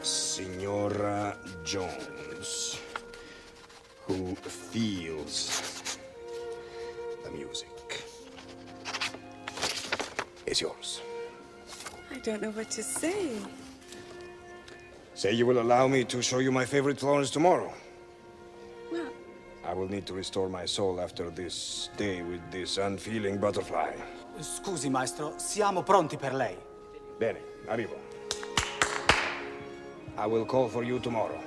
Signora Jones, who feels the music, is yours. I don't know what to say. Say you will allow me to show you my favorite flowers tomorrow. Well, I will need to restore my soul after this day with this unfeeling butterfly. Scusi, maestro, siamo pronti per lei. Bene, arrivo. I will call for you tomorrow.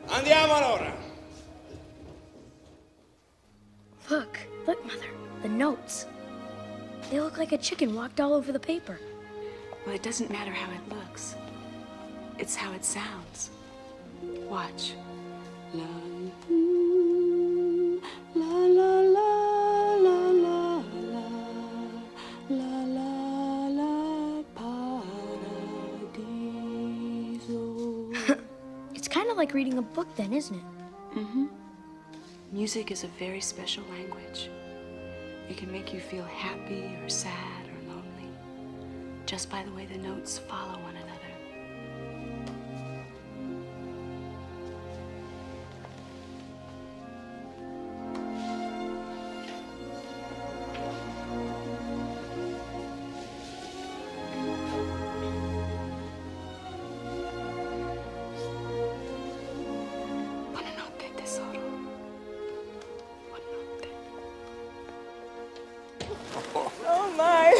Andiamo allora! Look, Mother. The notes. They look like a chicken walked all over the paper. Well, it doesn't matter how it looks. It's how it sounds. Watch. La, la, la, la, la, la, la, la, la, la, paradiso. It's kind of like reading a book then, isn't it? Mm-hmm. Music is a very special language. It can make you feel happy or sad or lonely, just by the way the notes follow one another. Buonanotte, tesoro. Oh my!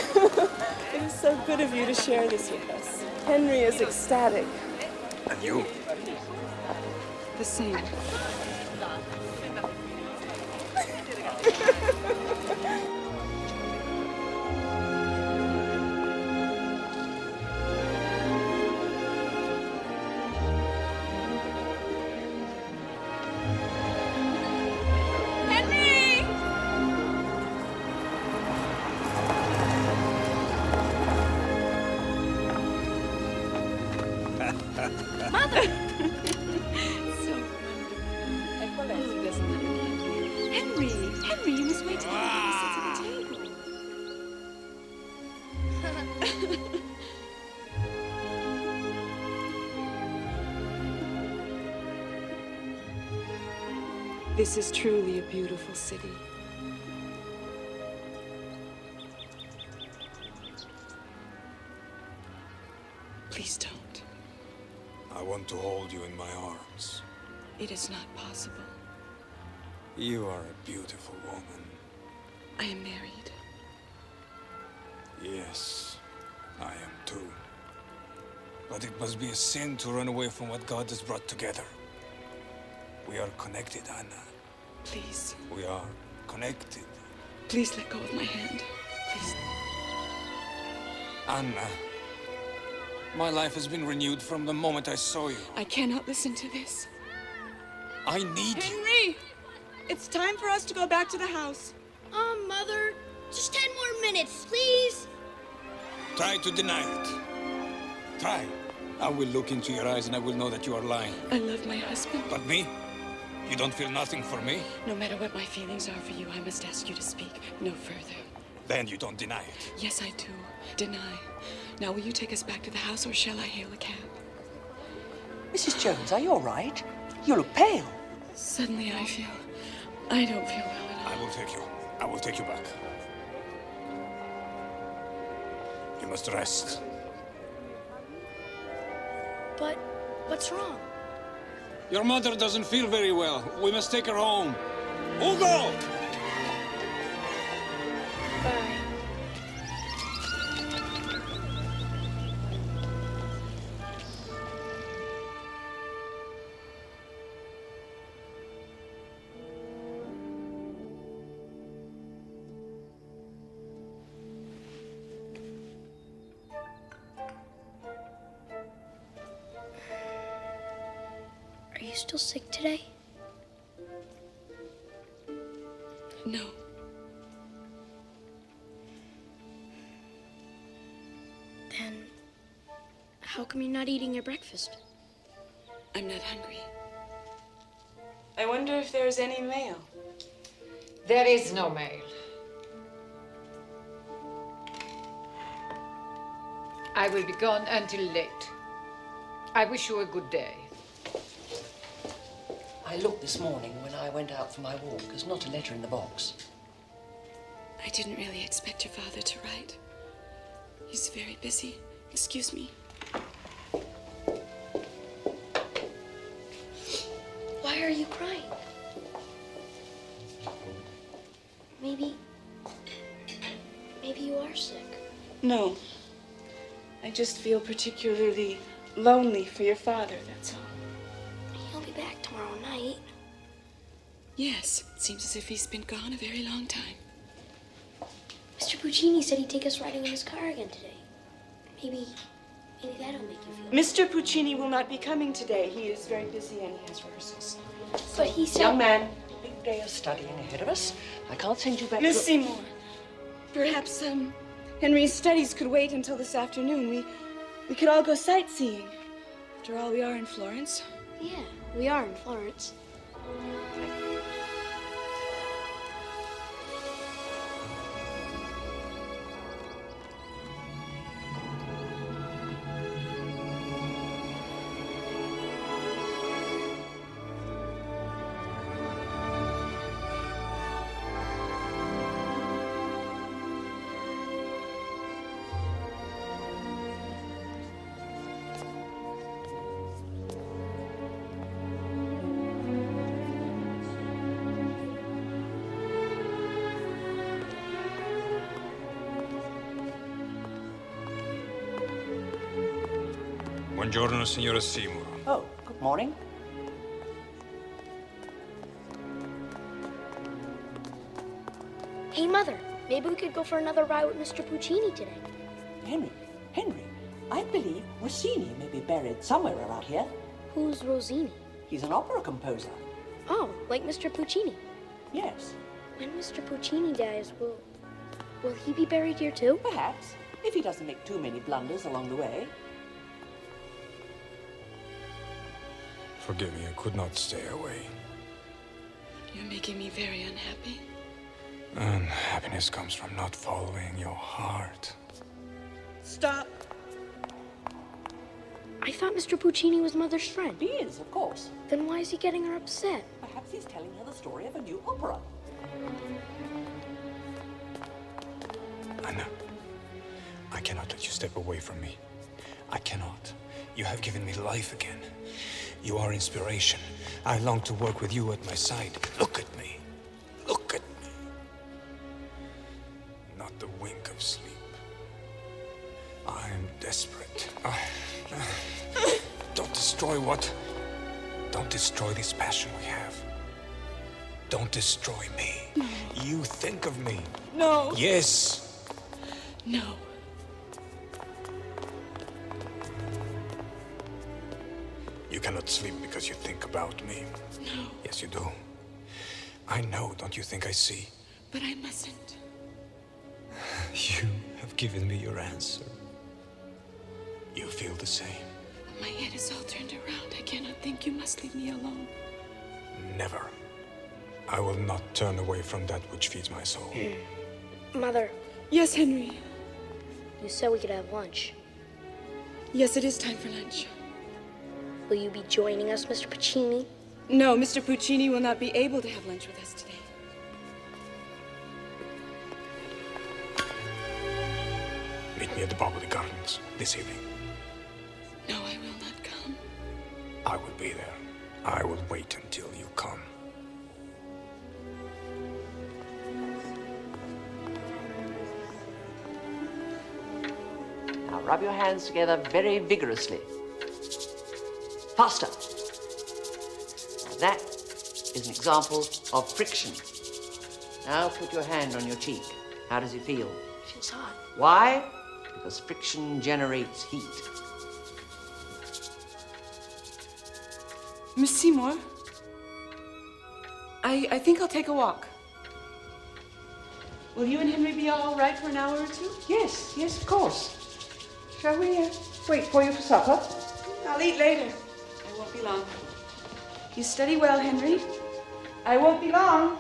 It is so good of you to share this with us. Henry is ecstatic. And you? The same. Mother! So wonderful. Henry, you must wait till everybody sits at the table. This is truly a beautiful city. Please don't. I want to hold you in my arms. It is not possible. You are a beautiful woman. I am married. Yes, I am too. But it must be a sin to run away from what God has brought together. We are connected, Anna. Please. We are connected. Please let go of my hand. Please. Anna, my life has been renewed from the moment I saw you. I cannot listen to this. I need you. Henry! It's time for us to go back to the house. Mother, just 10 more minutes, please. Try to deny it. Try. I will look into your eyes and I will know that you are lying. I love my husband. But me? You don't feel nothing for me? No matter what my feelings are for you, I must ask you to speak no further. Then you don't deny it. Yes, I do. Deny. Now, will you take us back to the house, or shall I hail a cab? Mrs. Jones, are you all right? You look pale. Suddenly, I don't feel well at all. I will take you. I will take you back. You must rest. But what's wrong? Your mother doesn't feel very well. We must take her home. Hugo! Bye. Are you still sick today? No. Then, how come you're not eating your breakfast? I'm not hungry. I wonder if there's any mail. There is no mail. I will be gone until late. I wish you a good day. I looked this morning when I went out for my walk. There's not a letter in the box. I didn't really expect your father to write. He's very busy. Excuse me. Why are you crying? Maybe you are sick. No. I just feel particularly lonely for your father, that's all. He'll be back tomorrow night. Yes, it seems as if he's been gone a very long time. Mr. Puccini said he'd take us riding in his car again today. Maybe that'll make you feel Mr. Puccini will not be coming today. He is very busy and he has rehearsals. But he said... Young man, big day of studying ahead of us. I can't send you back Miss to... Seymour, perhaps, Henry's studies could wait until this afternoon. We could all go sightseeing. After all, we are in Florence. Yeah, we are in Florence. Buongiorno, signora Seymour. Oh, good morning. Hey, Mother, maybe we could go for another ride with Mr. Puccini today. Henry, I believe Rossini may be buried somewhere around here. Who's Rossini? He's an opera composer. Oh, like Mr. Puccini. Yes. When Mr. Puccini dies, will he be buried here too? Perhaps, if he doesn't make too many blunders along the way. Forgive me, I could not stay away. You're making me very unhappy. And happiness comes from not following your heart. Stop. I thought Mr. Puccini was Mother's friend. He is, of course. Then why is he getting her upset? Perhaps he's telling her the story of a new opera. Anna, I cannot let you step away from me. I cannot. You have given me life again. You are inspiration. I long to work with you at my side. Look at me. Look at me. Not the wink of sleep. I am desperate. Don't destroy what? Don't destroy this passion we have. Don't destroy me. No. You think of me. No. Yes. You cannot sleep because you think about me. No. Yes, you do. I know, don't you think I see? But I mustn't. You have given me your answer. You feel the same. My head is all turned around. I cannot think. You must leave me alone. Never. I will not turn away from that which feeds my soul. Mother. Yes, Henry. You said we could have lunch. Yes, it is time for lunch. Will you be joining us, Mr. Puccini? No, Mr. Puccini will not be able to have lunch with us today. Meet me at the Boboli Gardens this evening. No, I will not come. I will be there. I will wait until you come. Now rub your hands together very vigorously. Faster. Now that is an example of friction. Now put your hand on your cheek. How does it feel? Feels hot. Why? Because friction generates heat. Miss Seymour, I think I'll take a walk. Will you and Henry be all right for an hour or two? Yes, of course. Shall we wait for you for supper? I'll eat later. I won't be long. You study well, Henry. I won't be long.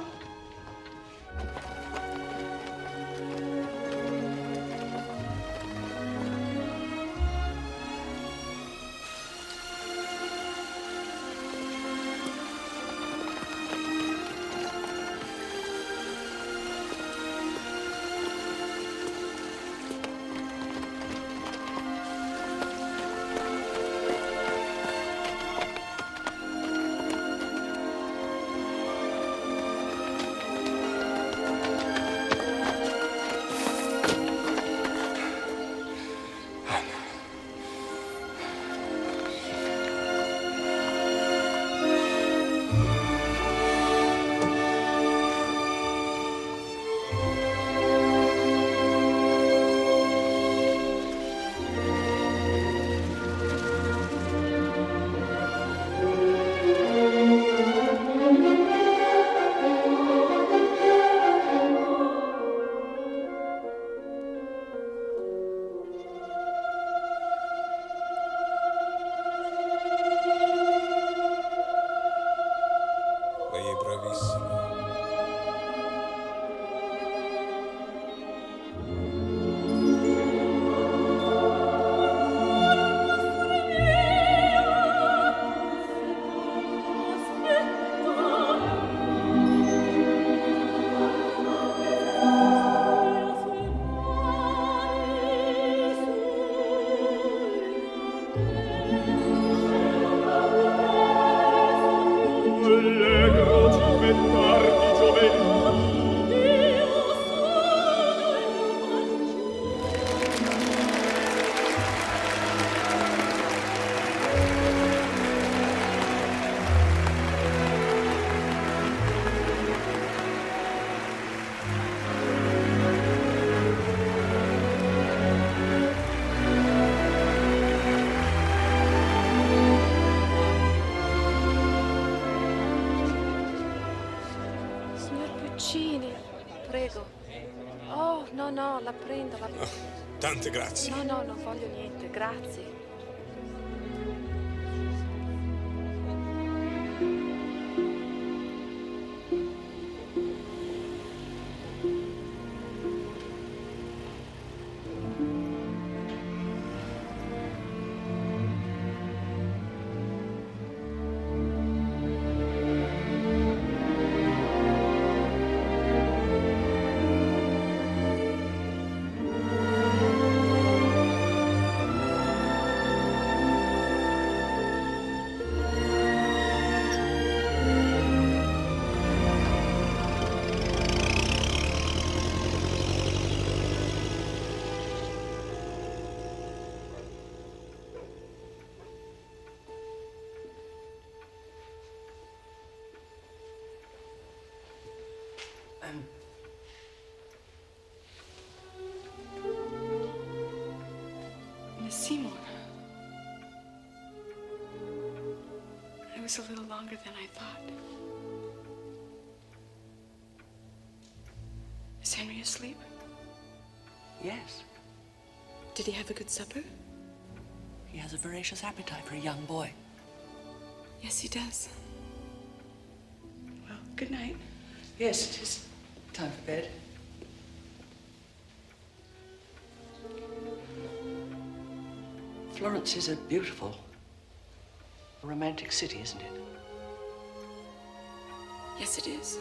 No, la prendo, la prendo. Oh, tante grazie. No, non voglio niente, grazie. was a little longer than I thought. Is Henry asleep? Yes. Did he have a good supper? He has a voracious appetite for a young boy. Yes, he does. Well, good night. Yes, it is time for bed. Florence is a beautiful, romantic city, isn't it? Yes, it is.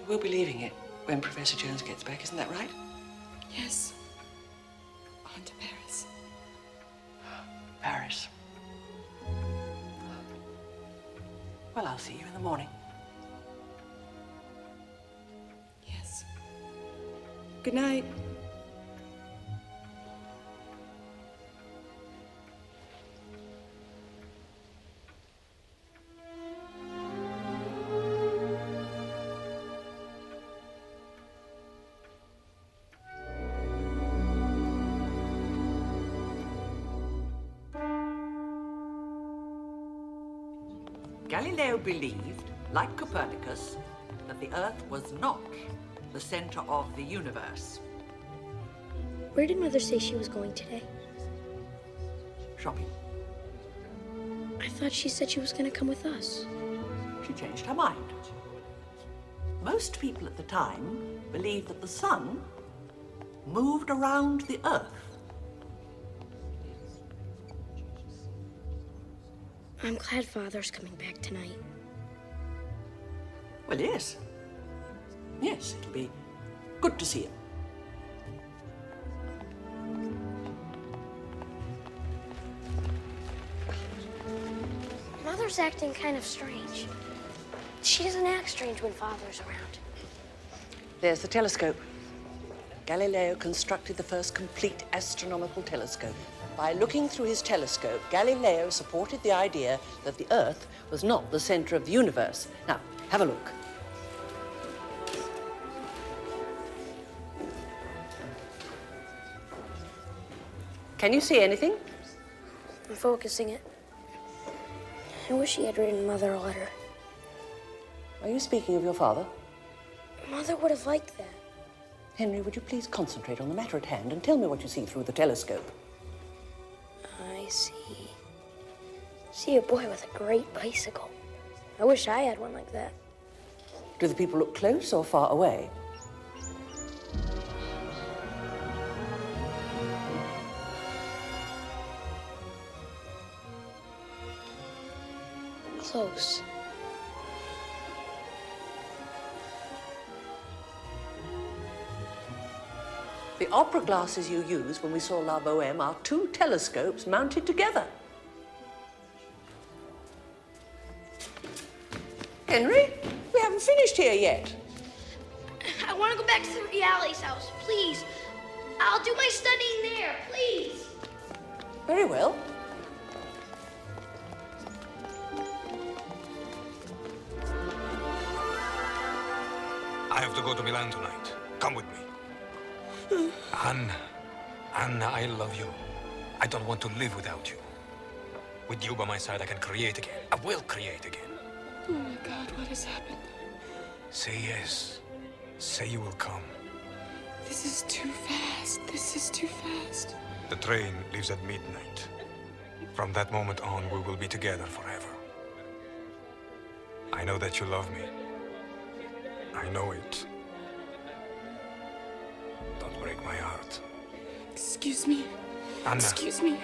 We'll be leaving it when Professor Jones gets back, isn't that right? Yes. On to Paris. Paris. Well, I'll see you in the morning. Yes. Good night. Galileo believed, like Copernicus, that the Earth was not the center of the universe. Where did Mother say she was going today? Shopping. I thought she said she was going to come with us. She changed her mind. Most people at the time believed that the sun moved around the Earth. I'm glad Father's coming back tonight. Well, yes. Yes, it'll be good to see him. Mother's acting kind of strange. She doesn't act strange when Father's around. There's the telescope. Galileo constructed the first complete astronomical telescope. By looking through his telescope, Galileo supported the idea that the Earth was not the center of the universe. Now, have a look. Can you see anything? I'm focusing it. I wish he had written Mother a letter. Are you speaking of your father? Mother would have liked that. Henry, would you please concentrate on the matter at hand and tell me what you see through the telescope? I see a boy with a great bicycle. I wish I had one like that. Do the people look close or far away? Close. The opera glasses you used when we saw La Boheme are two telescopes mounted together. Henry, we haven't finished here yet. I want to go back to the Reality's house, please. I'll do my studying there, please. Very well. I have to go to Milan tonight. Come with me. Anna, I love you. I don't want to live without you. With you by my side, I can create again. I will create again. Oh my God, what has happened? Say yes. Say you will come. This is too fast. This is too fast. The train leaves at midnight. From that moment on, we will be together forever. I know that you love me. I know it. Don't break my heart. Excuse me. Anna. Excuse me.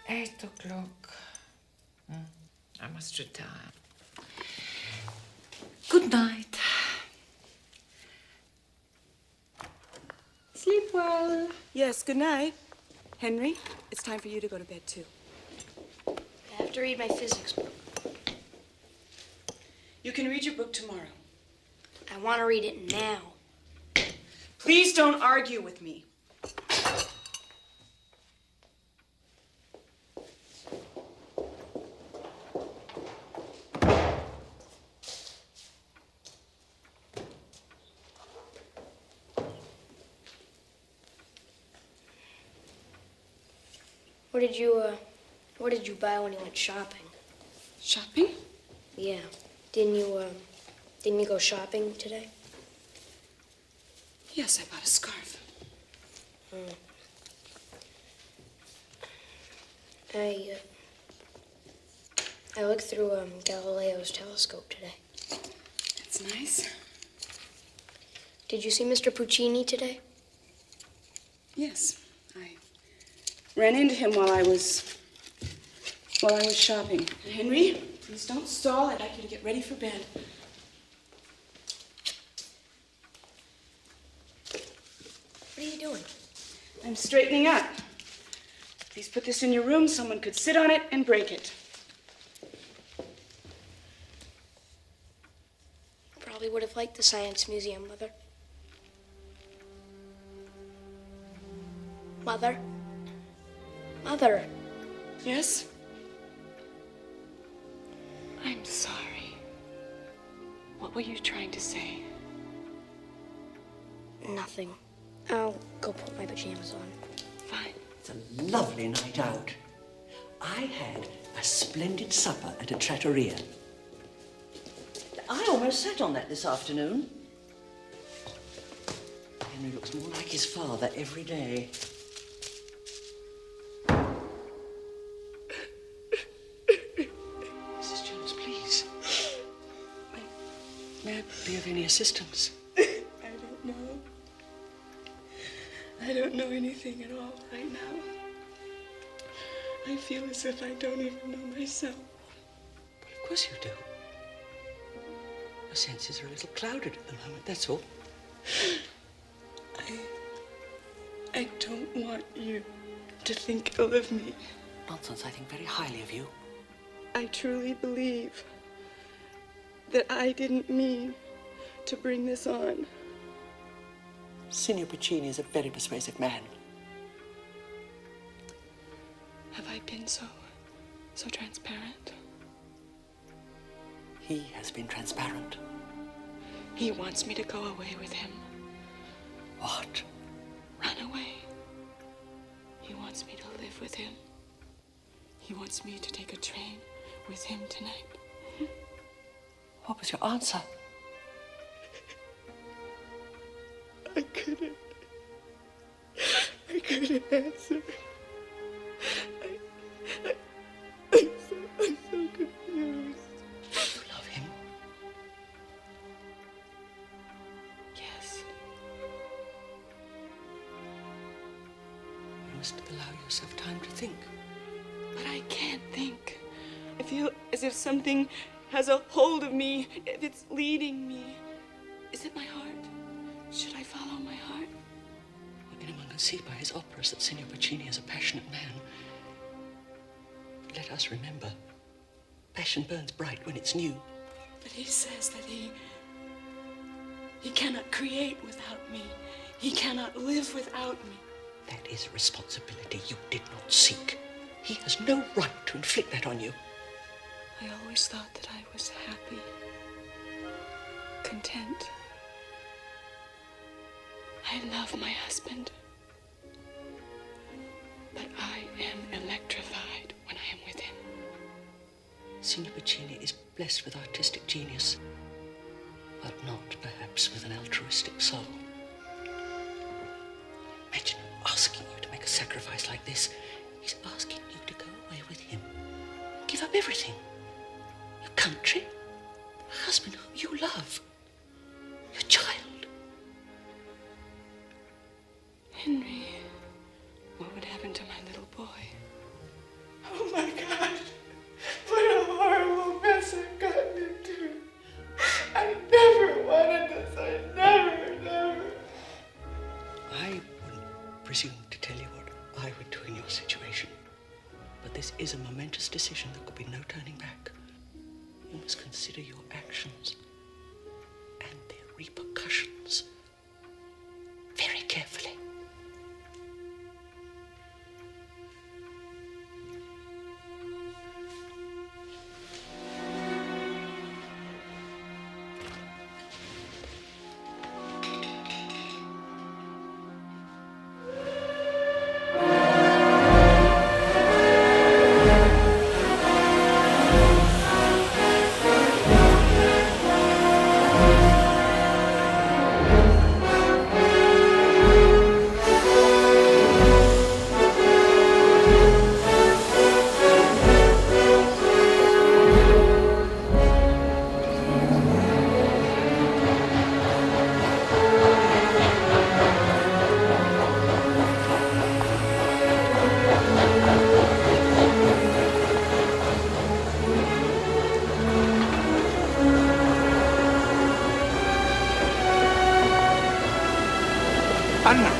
Eight o'clock. I must retire. Good night. Sleep well. Yes, good night. Henry, it's time for you to go to bed, too. I have to read my physics book. You can read your book tomorrow. I want to read it now. Please don't argue with me. What did you buy when you went shopping? Shopping? Yeah. Didn't you go shopping today? Yes, I bought a scarf. I looked through Galileo's telescope today. That's nice. Did you see Mr. Puccini today? Yes, I ran into him while I was shopping. Henry, please don't stall. I'd like you to get ready for bed. What are you doing? I'm straightening up. Please put this in your room. Someone could sit on it and break it. Probably would have liked the Science Museum, Mother. Mother? Mother? Yes? I'm sorry. What were you trying to say? Nothing. I'll go put my pajamas on. Fine. It's a lovely night out. I had a splendid supper at a trattoria. I almost sat on that this afternoon. Henry looks more like his father every day. Mrs. Jones, please. May I be of any assistance? I don't know. I don't know anything at all right now. I feel as if I don't even know myself. Well, of course you do. Your senses are a little clouded at the moment, that's all. I don't want you to think ill of me. Nonsense, I think very highly of you. I truly believe that I didn't mean to bring this on. Signor Puccini is a very persuasive man. Have I been so transparent? He has been transparent. He wants me to go away with him. What? Run away. He wants me to live with him. He wants me to take a train with him tonight. What was your answer? I couldn't answer. I'm so confused. You love him? Yes. You must allow yourself time to think. But I can't think. I feel as if something has a hold of me, if it's leading me. Is it my heart? Should I follow my heart? Well, anyone can see by his operas that Signor Puccini is a passionate man. But let us remember, passion burns bright when it's new. But he says that he cannot create without me. He cannot live without me. That is a responsibility you did not seek. He has no right to inflict that on you. I always thought that I was happy, content. I love my husband, but I am electrified when I am with him. Signor Puccini is blessed with artistic genius, but not perhaps with an altruistic soul. Imagine him asking you to make a sacrifice like this. He's asking you to go away with him, give up everything. Your country, the husband whom you love, your child. Henry, what would happen to my little boy? Oh my God, what a horrible mess I've gotten into. I never wanted this, I never. I wouldn't presume to tell you what I would do in your situation, but this is a momentous decision. There could be no turning back. You must consider your actions and their repercussions very carefully. Anna!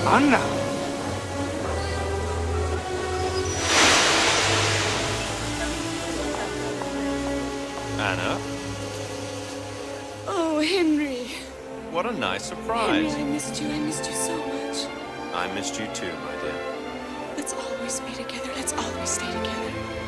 Anna! Anna, Oh, Henry. what a nice surprise. Henry, I missed you. I missed you so much. I missed you too, my dear. Let's always be together. Let's always stay together.